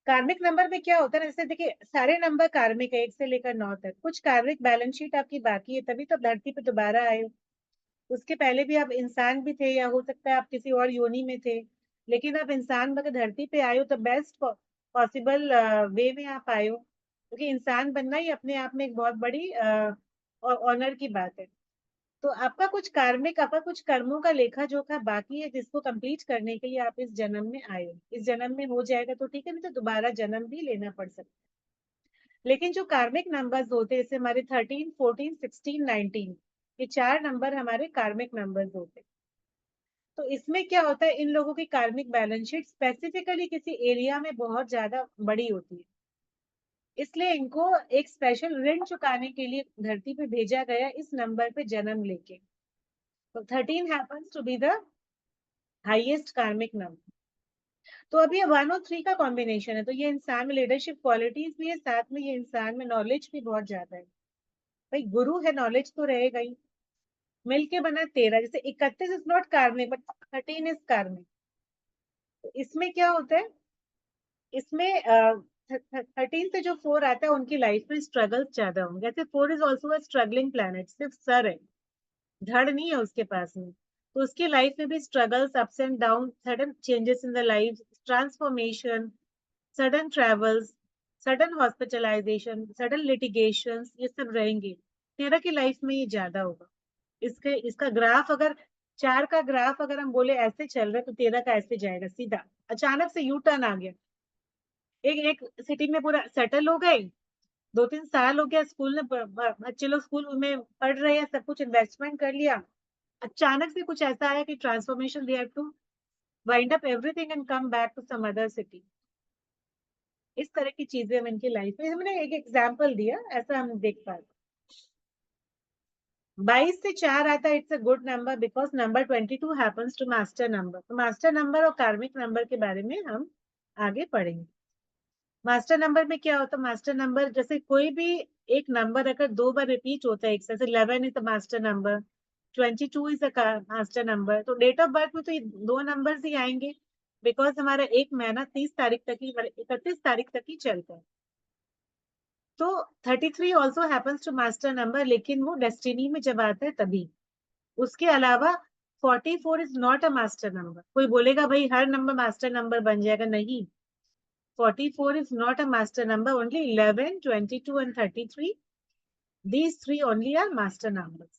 कार्मिक नंबर में क्या होता है ना, जैसे देखिए सारे नंबर कार्मिक है 1 से लेकर 9 तक। कुछ कार्मिक बैलेंस शीट आपकी बाकी है तभी तो आप धरती पे दोबारा आए हो। उसके पहले भी आप इंसान भी थे, या हो सकता है आप किसी और योनि में थे, लेकिन आप इंसान बन धरती पे आए हो तो बेस्ट पॉसिबल वे में आप आए हो, क्योंकि इंसान बनना ही अपने आप में एक बहुत बड़ी ऑनर की बात है। तो आपका कुछ कार्मिक, आपका कुछ कर्मों का लेखा जोखा बाकी है जिसको कंप्लीट करने के लिए आप इस जन्म में आए हो। इस जन्म में हो जाएगा तो ठीक है, नहीं तो दोबारा जन्म भी लेना पड़ सकता है। लेकिन जो कार्मिक नंबर्स होते हैं जैसे हमारे 13 14 16 19, ये 4 नंबर हमारे कार्मिक नंबर्स होते हैं। तो इसमें क्या होता है, इन लोगों की कार्मिक बैलेंस शीट स्पेसिफिकली किसी एरिया में बहुत ज्यादा बड़ी होती है, इसलिए इनको एक स्पेशल ऋण चुकाने के लिए धरती पे भेजा गया इस नंबर पे जन्म लेके। तो 13 happens to be the highest karmic number. तो अभी ये 1 और 3 का कॉम्बिनेशन है, तो ये इंसान में लीडरशिप क्वालिटीज भी है, साथ में ये इंसान में नॉलेज भी बहुत ज्यादा है। भाई गुरु है, नॉलेज तो रहेगा ही। मिलके बना 13, जैसे 31 इज नॉट कार्मिक बट 13 इज कार्मिक। तो इसमें क्या होता है, इसमें 13 से जो 4 आता है उनकी लाइफ में स्ट्रगल्स ज्यादा होंगे। जैसे 4 is also a struggling planet, सिर्फ सर है, धड़ नहीं है उसके पास में, तो उसकी लाइफ में भी struggles, ups and down, sudden changes in the life, transformation, sudden travels, sudden hospitalisation, sudden litigation, ये सब रहेंगे। तेरा की लाइफ में ये ज्यादा होगा। इसका ग्राफ अगर 4 का ग्राफ अगर हम बोले ऐसे चल रहा है, तो 13 का ऐसे जाएगा सीधा। अचानक से यू टर्न आ गया, एक एक सिटी में पूरा सेटल हो गए, 2-3 साल हो गया स्कूल में, बच्चे लोग स्कूल में पढ़ रहे हैं, सब कुछ इन्वेस्टमेंट कर लिया। अचानक से कुछ ऐसा आया कि transformation, they have to wind up everything and come back to some other city. इस तरह की चीजें हम इनकी लाइफ में, हमने एक एग्जांपल दिया, ऐसा हम देख पा रहे। 22 से 4 आता है, it's a good number because number 22 happens to master number. तो मास्टर नंबर और कार्मिक नंबर के बारे में हम आगे पढ़ेंगे। मास्टर नंबर में क्या होता है? मास्टर नंबर जैसे कोई भी एक नंबर अगर 2 बार रिपीट होता है एक साथ, 11 is a master number, 22 is a master number, तो डेट ऑफ बर्थ में तो ये 2 नंबर्स ही आएंगे, बिकॉज हमारा एक महीना 30 तारीख तक ही, 31 तारीख तक ही चलता है। तो 33 also happens to master number, लेकिन वो डेस्टिनी में जब आता है तभी। उसके अलावा 44 is not a master number. कोई बोलेगा भाई हर नंबर मास्टर नंबर बन जाएगा, नहीं। 44 is not a master number. Only 11, 22 and 33. These three only are master numbers.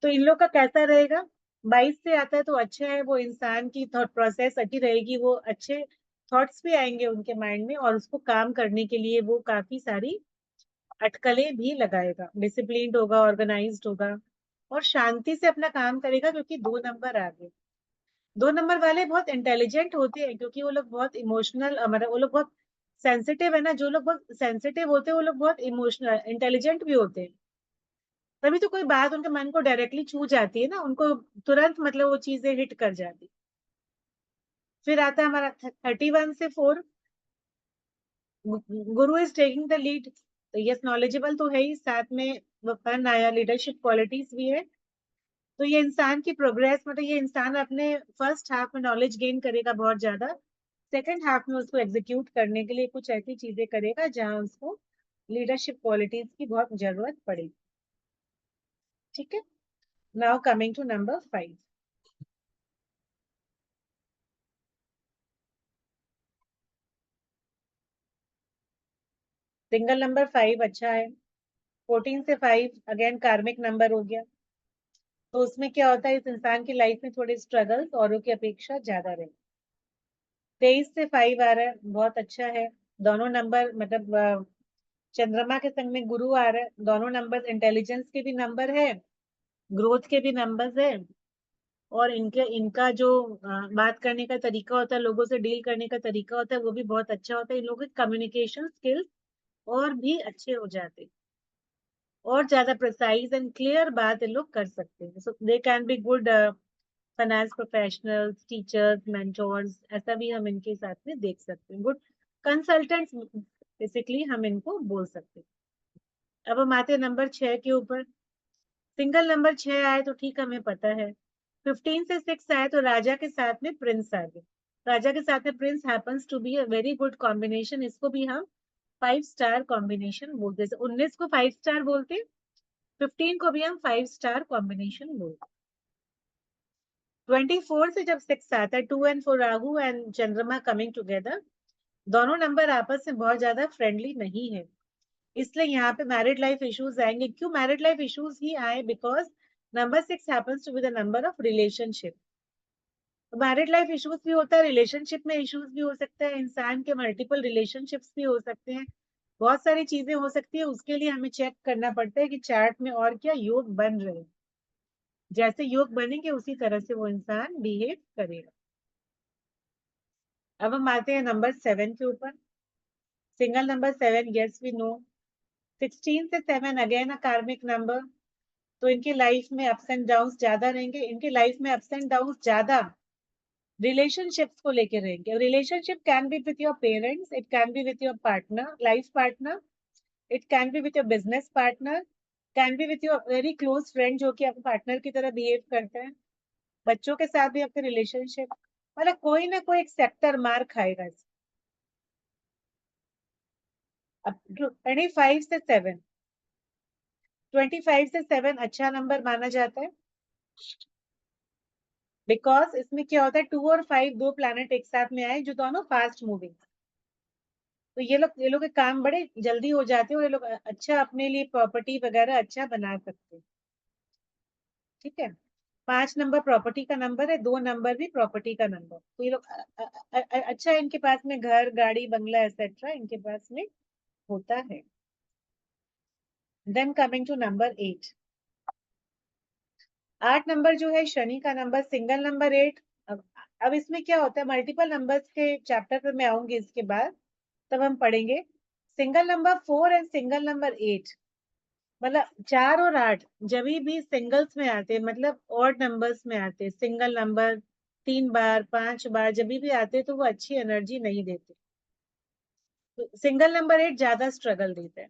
तो इन लोग का कैसा रहेगा? 22 से आता है तो अच्छा है, वो इंसान की थॉट प्रोसेस अच्छी रहेगी, वो अच्छे थॉट्स भी आएंगे उनके माइंड में, और उसको काम करने के लिए वो काफी सारी अटकलें भी लगाएगा, डिसिप्लिन्ड होगा, ऑर्गेनाइज्ड होगा, और शांति से अपना काम करेगा, क्योंकि 2 नंबर आ गए। 2 नंबर वाले बहुत इंटेलिजेंट होते हैं, क्योंकि वो लोग बहुत इमोशनल, मतलब वो लोग बहुत सेंसिटिव है ना। जो लोग बहुत सेंसिटिव होते हैं वो लोग बहुत इमोशनल इंटेलिजेंट भी होते हैं। तभी तो कोई बात उनके मन को डायरेक्टली छू जाती है ना, उनको तुरंत मतलब वो चीजें हिट कर जाती। फिर आता है हमारा 31 से 4, गुरु इज टेकिंग द लीड। तो यस, नॉलेजेबल तो है ही, साथ में फन आया, लीडरशिप क्वालिटीज भी है। तो ये इंसान की प्रोग्रेस, मतलब ये इंसान अपने फर्स्ट हाफ में नॉलेज गेन करेगा बहुत ज्यादा, सेकंड हाफ में उसको एग्जीक्यूट करने के लिए कुछ ऐसी चीजें करेगा जहां उसको लीडरशिप क्वालिटीज की बहुत जरूरत पड़ेगी। ठीक है, now coming to number 5। Single number 5 अच्छा है। 14 से 5 अगेन कार्मिक नंबर हो गया। तो उसमें क्या होता है, इस इंसान की लाइफ में थोड़े स्ट्रगल्स औरों की अपेक्षा ज्यादा रहे। 23 से 5 आ रहा है, बहुत अच्छा है। दोनों नंबर मतलब चंद्रमा के संग में गुरु आ रहा है, दोनों नंबर इंटेलिजेंस के भी नंबर है, ग्रोथ के भी नंबर्स है, और इनके इनका जो बात करने का तरीका होता है, लोगों से डील करने का तरीका होता है, वो भी बहुत अच्छा होता है। इन लोगों के कम्युनिकेशन स्किल्स और भी अच्छे हो जाते हैं, और ज्यादा प्रिसाइज एंड क्लियर बात इन लोग कर सकते हैं। So they can be good finance professionals, teachers, mentors, ऐसा भी हम इनके साथ में देख सकते हैं। गुड कंसल्टेंट्स बेसिकली हम इनको बोल सकते हैं। अब हम आते हैं नंबर 6 के ऊपर। सिंगल नंबर 6 आए तो ठीक, हमें पता है। 15 से 6 आए तो राजा के साथ में प्रिंस आ गए। राजा के साथ में prince happens to be a very good combination. इसको भी हम 5 स्टार कॉम्बिनेशन बोलते हैं। 19 को 5 स्टार बोलते, 15 को भी हम 5 स्टार कॉम्बिनेशन बोलते। 24 से जब 6 आता है, 2 and 4 राहु एंड चंद्रमा कमिंग टुगेदर, दोनों नंबर आपस में बहुत ज्यादा फ्रेंडली नहीं है, इसलिए यहाँ पे मैरिड लाइफ इश्यूज आएंगे। क्यों मैरिड लाइफ इश्यूज ही आए? Because number 6 happens to be the number of relationship. Married life issues भी होता है, रिलेशनशिप में इश्यूज भी हो सकता है, इंसान के मल्टीपल रिलेशनशिप्स भी हो सकते हैं, बहुत सारी चीजें हो सकती है। उसके लिए हमें चेक करना पड़ता है कि चार्ट में और क्या योग बन रहे हैं। जैसे योग बनेंगे उसी तरह से वो इंसान बिहेव करेगा। अब हम आते हैं नंबर 7 के ऊपर। Single number 7, yes we know. 16 से 7 अगेन अ कार्मिक नंबर। तो इनकी लाइफ में अप्स एंड डाउन्स ज्यादा रहेंगे। इनकी लाइफ में अप्स एंड डाउन्स ज्यादा रिलेशनशिप्स को लेकर रहेंगे। Relationship can be with your parents, it can be with your partner, life partner, it can be with your business partner, can be with your very close friend जो कि आपके partner की तरह behave करते हैं। बच्चों के साथ भी आपके रिलेशनशिप, मतलब कोई ना कोई एक सेक्टर मार खाएगा। अब 25 से 7 अच्छा नंबर माना जाता है, बिकॉज इसमें क्या होता है 2 और 5 दो प्लैनेट एक साथ में आए जो दोनों फास्ट मूविंग, तो ये लोग के काम बड़े जल्दी हो जाते हैं और ये लोग अच्छा अपने लिए प्रॉपर्टी वगैरह अच्छा बना सकते हैं। ठीक है, 5 नंबर प्रॉपर्टी का नंबर है, 2 नंबर भी प्रॉपर्टी का नंबर, तो ये लोग अच्छा इनके पास में घर गाड़ी बंगला एक्सेट्रा इनके पास में होता है। Then coming to number 8, 8 number जो है शनि का नंबर, सिंगल नंबर 8। अब इसमें क्या होता है, मल्टीपल नंबर्स के चैप्टर पर मैं आऊंगी इसके बाद, तब हम पढ़ेंगे। Single number 4 and single number 8, मतलब 4 और 8 जब भी सिंगल्स में आते हैं, मतलब ऑड नंबर्स में आते हैं, सिंगल नंबर 3 बार 5 बार जब भी आते हैं तो वो अच्छी एनर्जी नहीं देते, तो सिंगल नंबर 8 ज्यादा स्ट्रगल देता है।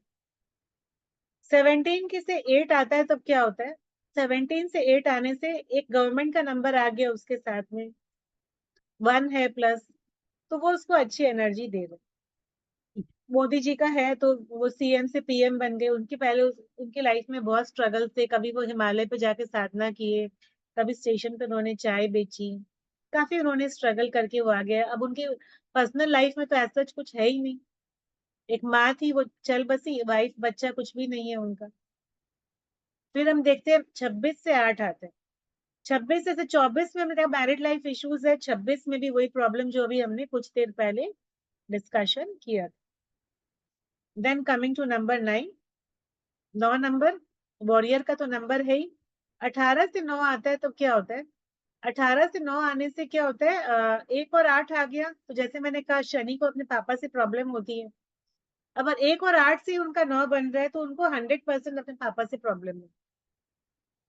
17 के से 8 आता है तब क्या होता है, 17 से 8 आने से एक गवर्नमेंट का नंबर आ गया उसके साथ में, 1 है प्लस, तो वो उसको अच्छी एनर्जी दे रहे। मोदी जी का है तो वो सीएम से पीएम बन गए, उनके पहले उनकी लाइफ में बहुत स्ट्रगल थे, कभी वो हिमालय पे जाके साधना किए, कभी स्टेशन पे उन्होंने चाय बेची, काफी उन्होंने स्ट्रगल करके वो आ गए। अब उनके पर्सनल लाइफ में तो ऐसा कुछ है ही नहीं, एक माँ थी वो चल बसी, वाइफ बच्चा कुछ भी नहीं है उनका। फिर हम देखते हैं 26 से 8 आते हैं, 26 से 24 में हमने देखा मैरिड लाइफ इश्यूज है, 26 में भी वही प्रॉब्लम जो अभी हमने कुछ देर पहले डिस्कशन किया। Then coming to number 9, 9 number warrior का तो नंबर है ही। 18 से 9 आता है तो क्या होता है, 18 से 9 आने से क्या होता है, 1 और 8 आ गया, तो जैसे मैंने कहा शनि को अपने पापा से प्रॉब्लम होती है, अगर 1 और 8 से उनका 9 बन रहा है तो उनको 100% अपने पापा से प्रॉब्लम है।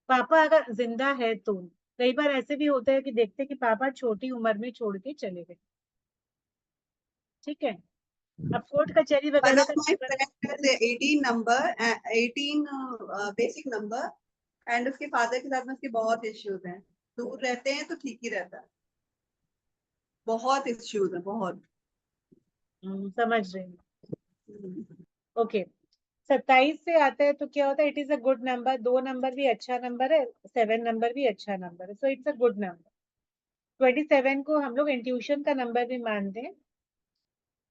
पापा अगर जिंदा है तो, कई बार ऐसे भी होता है कि देखते हैं कि पापा छोटी उम्र में छोड़ के चले गए। ठीक है, अब कोर्ट कचहरी वन वगैरह ऑफ का माय फ्रेंड है 18 नंबर, 18 बेसिक नंबर, एंड उसके फादर के साथ में उसके बहुत इश्यूज हैं। दूर रहते हैं तो ठीक ही रहता है, बहुत इश्यूज है बहुत। समझ रहे हैं। हम्म। ओके, 27 से आता है तो क्या होता है, it is a good number, 2 number भी अच्छा नंबर है, 7 नंबर भी अच्छा नंबर है, so it's a good number. 27 को हम लोग इंट्यूशन का नंबर भी मानते हैं,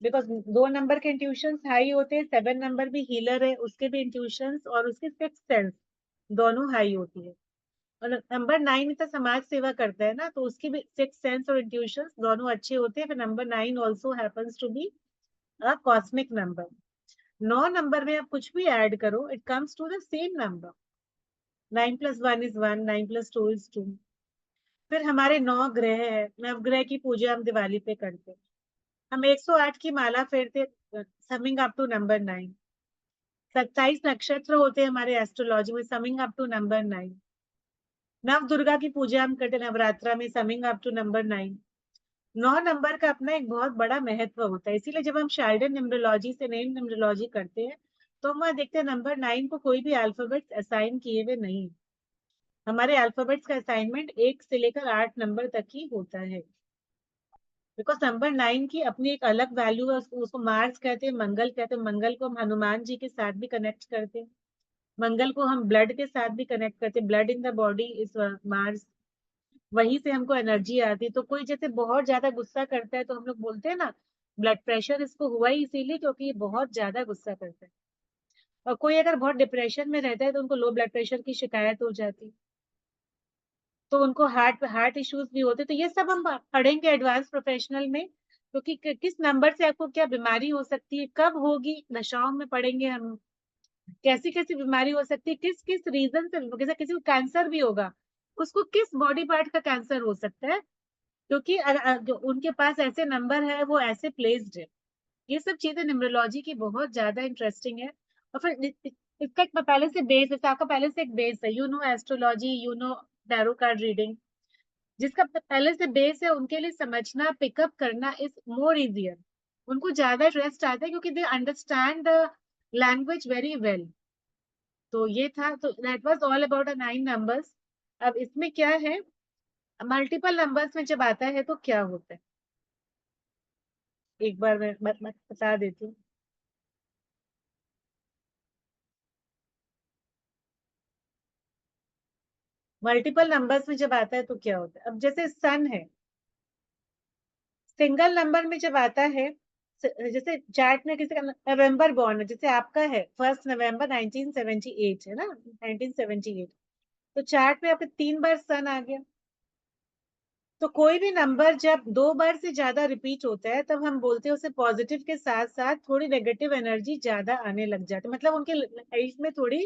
बिकॉज 2 नंबर के इंट्यूशन हाई होते हैं, 7 नंबर भी हीलर है, उसके भी इंट्यूशन और उसके सिक्स सेंस दोनों हाई होती है। और नंबर 9 तो समाज सेवा करता है ना, तो उसकी भी सिक्स सेंस और इंट्यूशन दोनों अच्छे होते हैं, फिर number 9 also happens to be a cosmic number. 9 number में आप कुछ भी ऐड करो, it comes to the same number, 9 + 1 is 1, 9 + 2 is 2। फिर हमारे 9 ग्रह है, नवग्रह की पूजा हम दिवाली पे करते हैं, हम 108 की माला फेरते, समिंग अप टू नंबर 9। 27 नक्षत्र होते हैं हमारे एस्ट्रोलॉजी में, समिंग अप टू नंबर 9। नव दुर्गा की पूजा हम करते नवरात्रा में, summing up to number 9। 9 number का अपना एक बहुत बड़ा महत्व होता है, इसीलिए जब हम शाइल्ड न्यूमरोलॉजी से नेम न्यूमरोलॉजी करते हैं तो हम वहाँ देखते हैं नंबर 9 को कोई भी अल्फाबेट्स असाइन किए हुए नहीं, हमारे अल्फाबेट्स का असाइनमेंट 1 से लेकर 8 नंबर तक ही होता है, बिकॉज नंबर 9 की अपनी एक अलग वैल्यू है, उसको मार्स कहते हैं, मंगल कहते हैं, मंगल को हम हनुमान जी के साथ भी कनेक्ट करते हैं, मंगल को हम ब्लड के साथ भी कनेक्ट करते हैं, blood in the body is Mars, वहीं से हमको एनर्जी आती है। तो कोई जैसे बहुत ज्यादा गुस्सा करता है तो हम लोग बोलते हैं ना ब्लड प्रेशर इसको हुआ ही इसीलिए क्योंकि ये बहुत ज्यादा गुस्सा करता है, और कोई अगर बहुत डिप्रेशन में रहता है तो उनको लो ब्लड प्रेशर की शिकायत हो जाती है, तो उनको हार्ट हार्ट इश्यूज भी होते, तो ये सब हम पढ़ेंगे एडवांस प्रोफेशनल में, क्योंकि किस नंबर से आपको क्या बीमारी हो सकती है, कब होगी, दशाओं में पढ़ेंगे हम, कैसी कैसी बीमारी हो सकती है, किस किस रीजन से, जैसे किसी को कैंसर भी होगा, उसको किस बॉडी पार्ट का कैंसर हो सकता है, क्योंकि जो उनके पास ऐसे नंबर है वो ऐसे प्लेस्ड है। ये सब चीजें न्यूमरोलॉजी की बहुत ज्यादा इंटरेस्टिंग है। और फिर इसका एक पहले से बेस है, आपका पहले से एक बेस है, you know astrology, you know tarot card reading, जिसका पहले से बेस है उनके लिए समझना पिकअप करना इज मोर इजियर, उनको ज्यादा इंटरेस्ट आता है क्योंकि they understand the language very well. तो ये था, तो that was all about 9 numbers. अब इसमें क्या है, मल्टीपल नंबर्स में जब आता है तो क्या होता है, एक बार मैं बता देती हूँ। मल्टीपल नंबर्स में जब आता है तो क्या होता है? अब जैसे सन है, सिंगल नंबर में जब आता है, जैसे चार्ट में किसी का नवंबर बॉर्न है, जैसे आपका है 1 नवंबर 1978 है ना, 1978, तो चार्ट में आपके 3 बार सन आ गया। तो कोई भी नंबर जब 2 बार से ज्यादा रिपीट होता है तब हम बोलते हैं उसे पॉजिटिव के साथ साथ थोड़ी नेगेटिव एनर्जी ज्यादा आने लग जाती है, मतलब उनके लाइफ में थोड़ी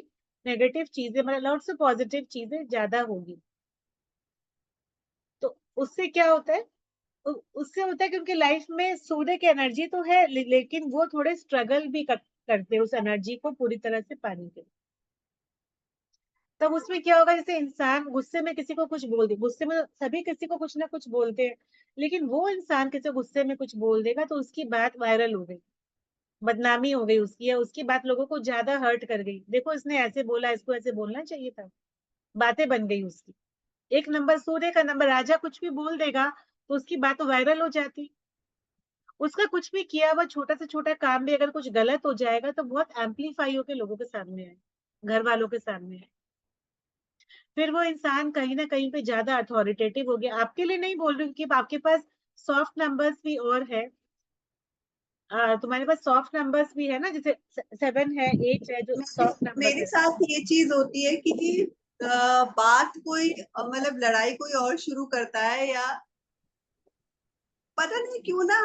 नेगेटिव चीजें, मतलब लॉट से पॉजिटिव चीजें ज्यादा होगी। तो उससे क्या होता है, उससे होता है कि उनके लाइफ में सूर्य की एनर्जी तो है, लेकिन वो थोड़े स्ट्रगल भी करते हैं उस एनर्जी को पूरी तरह से पाने के लिए। तब उसमें क्या होगा, जैसे इंसान गुस्से में किसी को कुछ बोल दे, गुस्से में सभी किसी को कुछ ना कुछ बोलते हैं, लेकिन वो इंसान किसी गुस्से में कुछ बोल देगा तो उसकी बात वायरल हो गई, बदनामी हो गई उसकी, या उसकी बात लोगों को ज्यादा हर्ट कर गई, देखो इसने ऐसे बोला, इसको ऐसे बोलना चाहिए था, बातें बन गई उसकी। एक नंबर सूर्य का नंबर राजा कुछ भी बोल देगा तो उसकी बात वायरल हो जाती। उसका कुछ भी किया हुआ छोटा से छोटा काम भी अगर कुछ गलत हो जाएगा तो बहुत एम्पलीफाई होकर लोगों के सामने आए, घर वालों के सामने आए, फिर वो इंसान कहीं ना कहीं पे ज्यादा अथॉरिटेटिव हो गया। आपके लिए नहीं बोल रही हूँ कि आपके पास सॉफ्ट नंबर्स भी और है, तुम्हारे पास सॉफ्ट नंबर्स भी है ना, जैसे 7 है, 8 है, जो सॉफ्ट नंबर्स मेरे है। साथ ये चीज होती है कि बात कोई मतलब लड़ाई कोई और शुरू करता है, या पता नहीं क्यों ना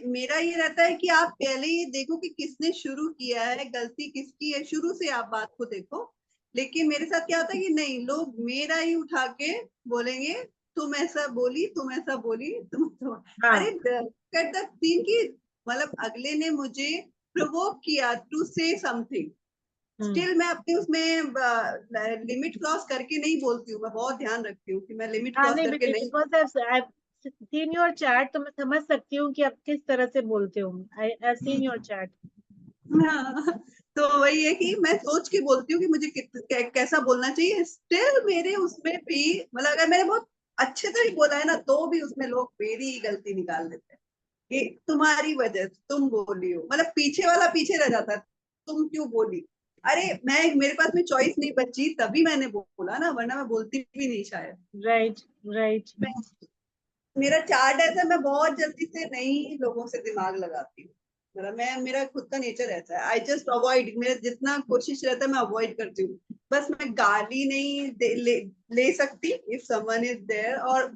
मेरा ये रहता है कि आप पहले ये देखो कि किसने शुरू किया है, गलती किसकी है, शुरू से आप बात को देखो। लेकिन मेरे साथ क्या होता है कि नहीं, लोग मेरा ही उठा के बोलेंगे, तुम ऐसा बोली, तुम ऐसा बोली, तुम हाँ। अरे कट द सीन की, मतलब अगले ने मुझे प्रोवोक किया टू से समथिंग, हम्म। स्टिल मैं अपने उसमें लिमिट क्रॉस करके नहीं बोलती हूँ। मैं बहुत ध्यान रखती हूँ कि मैं लिमिट हाँ क्रॉस नहीं, करके नहीं। Because I seen your chart, तो मैं समझ सकती हूँ कि आप किस तरह से बोलते हो। I seen your chart. हाँ, तो वही है कि मैं सोच के बोलती हूँ कि मुझे कैसा बोलना चाहिए। स्टिल मेरे उसमें भी, मतलब अगर मैंने बहुत अच्छे से भी बोला है ना, तो भी उसमें लोग मेरी ही गलती निकाल देते हैं कि तुम्हारी वजह से तुम बोली हो, मतलब पीछे वाला पीछे रह जाता है, तुम क्यों बोली। अरे मैं, मेरे पास में चॉइस नहीं बची तभी मैंने बोला ना, वरना मैं बोलती भी नहीं शायद। Right, right. मेरा चार्ट ऐसा है, मैं बहुत जल्दी से नहीं लोगों से दिमाग लगाती हूँ। मतलब मैं, मेरा खुद का नेचर ऐसा है, आई जस्ट अवॉइड, मेरा जितना कोशिश रहता है मैं अवॉइड करती हूँ। बस मैं गाली नहीं ले सकती इफ समवन इज देयर, और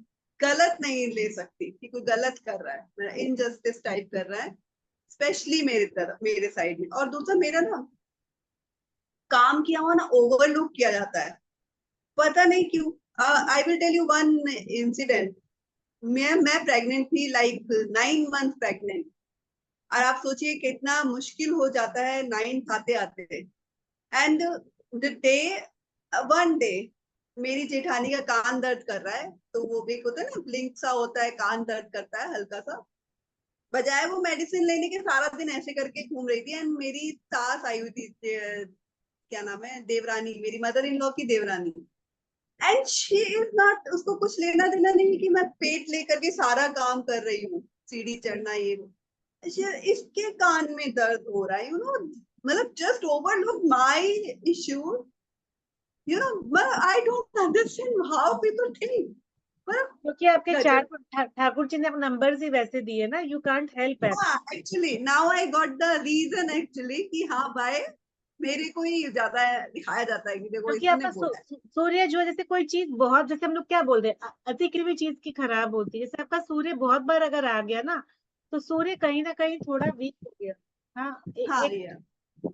गलत नहीं ले सकती कि कोई गलत कर रहा है, इनजस्टिस टाइप कर रहा है, स्पेशली मेरे तरफ, मेरे साइड में। और दूसरा, मेरा ना काम किया हुआ ना ओवरलुक किया जाता है, पता नहीं क्यों। I will tell you one incident. मैं प्रेग्नेंट थी, लाइक 9 मंथ प्रेग्नेंट। और आप सोचिए कितना मुश्किल हो जाता है 9 आते आते। And the day, one day, मेरी जेठानी का कान दर्द कर रहा है, तो वो भी एक होता है ना, ब्लिंक सा होता है, कान दर्द करता है हल्का सा। बजाय वो मेडिसिन लेने के सारा दिन ऐसे करके घूम रही थी, एंड मेरी सास आई हुई थी, क्या नाम है, देवरानी, मेरी मदर इन लॉ की देवरानी। एंड शी इज नॉट, उसको कुछ लेना देना नहीं कि मैं पेट लेकर के सारा काम कर रही हूँ, सीढ़ी चढ़ना ये वो। इसके कान में दर्द हो रहा है, यू नो, मतलब just overlook my issue, you know. I don't understand how people think, मतलब क्योंकि आपके गजब। चार्ट में ठाकुर जी ने नंबर्स ही वैसे दिए ना, यू कांट हेल्प इट। हाँ, actually now I got the reason actually कि हाँ भाई, मेरे को ही ज्यादा दिखाया जाता है कि देखो क्योंकि इसने आपका बोला है। सूर्य जो है, जैसे कोई चीज बहुत, जैसे हम लोग क्या बोलते हैं, अति किसी भी चीज की खराब होती है, जैसे आपका सूर्य बहुत बार अगर आ गया ना, तो सूर्य कहीं ना कहीं थोड़ा वीक हो गया। हाँ, हाँ एक। भैया।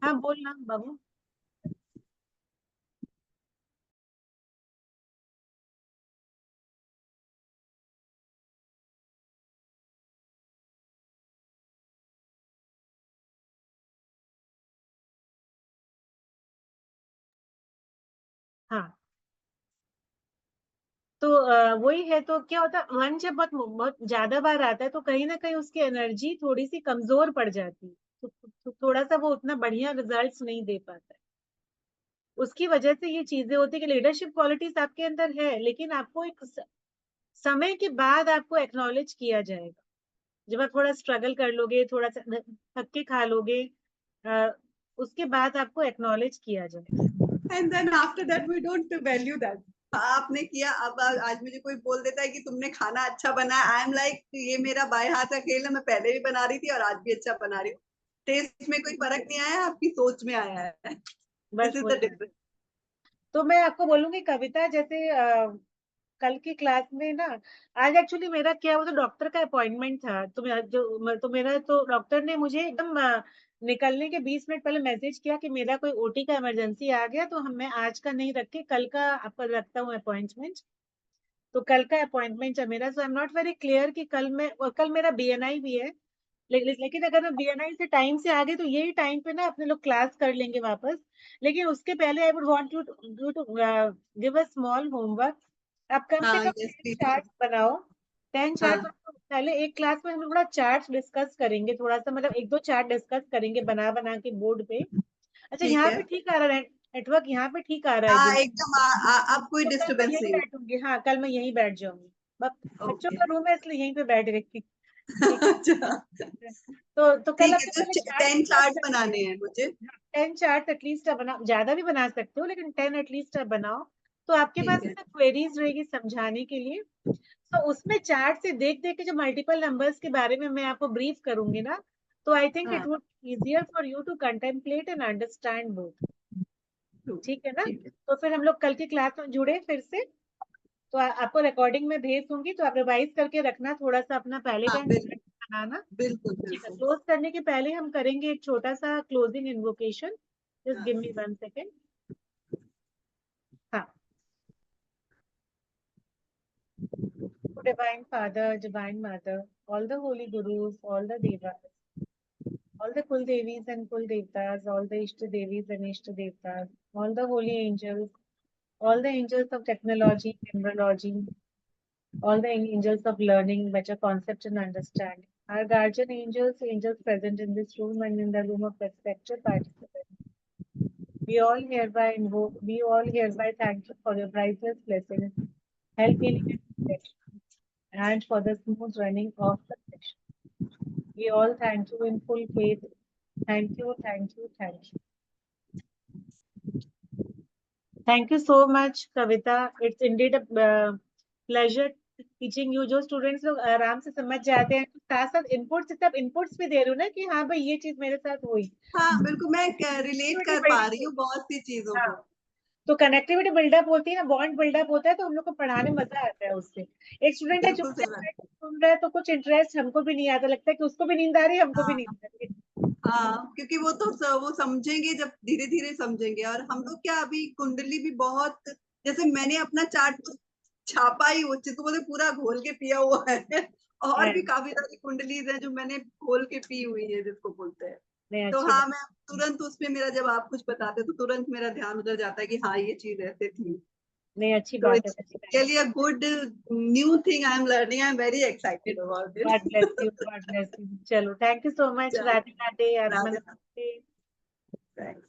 हाँ बोलना बाबू। हाँ, तो वही है, तो क्या होता है, मन जब बहुत बहुत ज्यादा बार आता है तो कहीं ना कहीं उसकी एनर्जी थोड़ी सी कमजोर पड़ जाती है, तो थोड़ा सा वो उतना बढ़िया रिजल्ट्स नहीं दे पाता है। उसकी वजह से ये चीजें होती है कि लीडरशिप क्वालिटीज आपके अंदर है, लेकिन आपको एक समय के बाद आपको एक्नॉलेज किया जाएगा, जब आप थोड़ा स्ट्रगल कर लोगे, थोड़ा सा धक्के खा लोगे, अ, उसके बाद आपको एक्नॉलेज किया जाएगा। And then after that we don't value that, आपने किया। अब आज मुझे कोई बोल देता है कि तुमने खाना अच्छा बनाया, आई एम लाइक ये मेरा बाएं हाथ का खेल है, मैं पहले भी बना रही थी और आज भी अच्छा बना रही हूँ। टेस्ट में कोई फर्क नहीं आया, आपकी सोच में आया है। दिस बस इज द वही है। डिफरेंस। तो मैं आपको बोलूंगी कविता, जैसे कल की क्लास में ना, आज एक्चुअली मेरा क्या, वो तो डॉक्टर का अपॉइंटमेंट था, तो मेरा तो डॉक्टर ने मुझे एकदम निकलने के 20 मिनट पहले मैसेज किया कि मेरा कोई ओटी का इमरजेंसी आ गया, तो मैं आज का नहीं रख के कल का आपका रखता हूँ अपॉइंटमेंट। तो कल का अपॉइंटमेंट है मेरा, so I am not very clear कि कल मेरा बीएनआई भी है। लेकिन अगर मैं बीएनआई से टाइम से आगे, तो यही टाइम पे ना अपने लोग क्लास कर लेंगे वापस। लेकिन उसके पहले I would want you to give a small homework. आप कम से हाँ, कम यस 10 प्लीज। चार्ट बनाओ। 10 चार्ट। हाँ पहले एक क्लास में हम लोग थोड़ा चार्ट डिस्कस करेंगे, थोड़ा सा मतलब एक दो चार्ट डिस्कस करेंगे बना बना के बोर्ड पे। अच्छा, ठीक यहाँ है। पे ठीक आ रहा है नेटवर्क, यहाँ पे ठीक आ रहा है हाँ एकदम। एकदम, अब कोई तो कल मैं डिस्टरबेंस यहीं नहीं बैठूंगी, हाँ कल मैं यहीं बैठ जाऊंगी। बच्चों होगी। का रूम है इसलिए यहीं पे बैठ गई। ठीक अच्छा है। तो कल ठीक हम है, लोग तो पहले चार्ट 10 डिस्कस चार्ट करेंगे। बनाने हैं मुझे। 10 चार्ट एटलीस्ट आप बना, ज्यादा भी बना सकते हो लेकिन 10 एटलीस्ट आप बनाओ। तो आपके ठीक पास है। ना क्वेरीज रहेगी समझाने के लिए। तो उसमें चार्ट से देख देख के जो मल्टीपल नंबर्स के बारे में मैं आपको ब्रीफ करूंगी ना, तो आई थिंक इट हाँ would easier for you to contemplate and understand both. ठीक है ना? ठीक है। तो फिर हम लोग कल की क्लास में जुड़े फिर से। तो आपको रिकॉर्डिंग में भेज दूंगी, तो आप रिवाइज करके रखना थोड़ा सा अपना पहले हाँ का बिल्कुल बनाना। बिल्कुल ठीक है, बिल्कुल। क्लोज करने के पहले हम करेंगे एक छोटा सा क्लोजिंग इन्वोकेशन। जस्ट हाँ गिव मी 1 सेकेंड। हाँ। Divine Father, Divine Mother, all the holy gurus, all the devas, all the Kul Devis and Kul Devtas, all the Ishta Devis and Ishta Devtas, all the holy angels, all the angels of technology, numerology, all the angels of learning, better concept and understanding. Our guardian angels, angels present in this room and in the room of respected participants. We all hereby thank you for your priceless blessings, help healing and protection, and for the smooth running of the session. We all thank you in full faith. Thank you, thank you, thank you. Thank you so much, Kavita. It's indeed a pleasure teaching you. जो students लोग आराम से समझ जाते हैं, तो साथ साथ इनपुट्स, सब इनपुट्स भी दे रहे हो ना कि हाँ भाई ये चीज मेरे साथ हुई। हाँ बिल्कुल, मैं रिलेट कनेक्टिविटी कर पा रही बिल्डिंग। हूँ बहुत सी चीजों हाँ, को। तो कनेक्टिविटी बिल्डअप होती है ना, बॉन्ड बिल्डअप होता है, तो हम लोग को पढ़ाने में मजा आता है उससे। एक स्टूडेंट है बिल्कुल सही चुपचाप बात। बैठ के सुन रहा है, तो कुछ इंटरेस्ट हमको भी नहीं आता, लगता है कि उसको भी नींद आ रही है, हमको भी नींद हाँ आ रही है। हाँ, क्योंकि वो तो वो समझेंगे जब धीरे धीरे समझेंगे। और हम लोग क्या, अभी कुंडली भी बहुत, जैसे मैंने अपना चार्ट तो छापा ही, वो जिसको बोलते पूरा घोल के पिया हुआ है। और भी हाँ, काफी सारी कुंडलीज हैं जो मैंने घोल के पी हुई है, जिसको बोलते हैं। नहीं तो अच्छी हाँ, बात। मैं तुरंत उसमें, मेरा जब आप कुछ बताते तो तुरंत मेरा ध्यान उधर जाता है कि हाँ ये चीज ऐसे थी। नहीं अच्छी तो बात है, इट्स अच्छी बात है। Really a good new thing I am learning, I am very excited about God it. Bless you, God bless you. चलो, थैंक यू सो मच। चलो, राधे राधे, आत्मा राधे नमस्ते। राधे।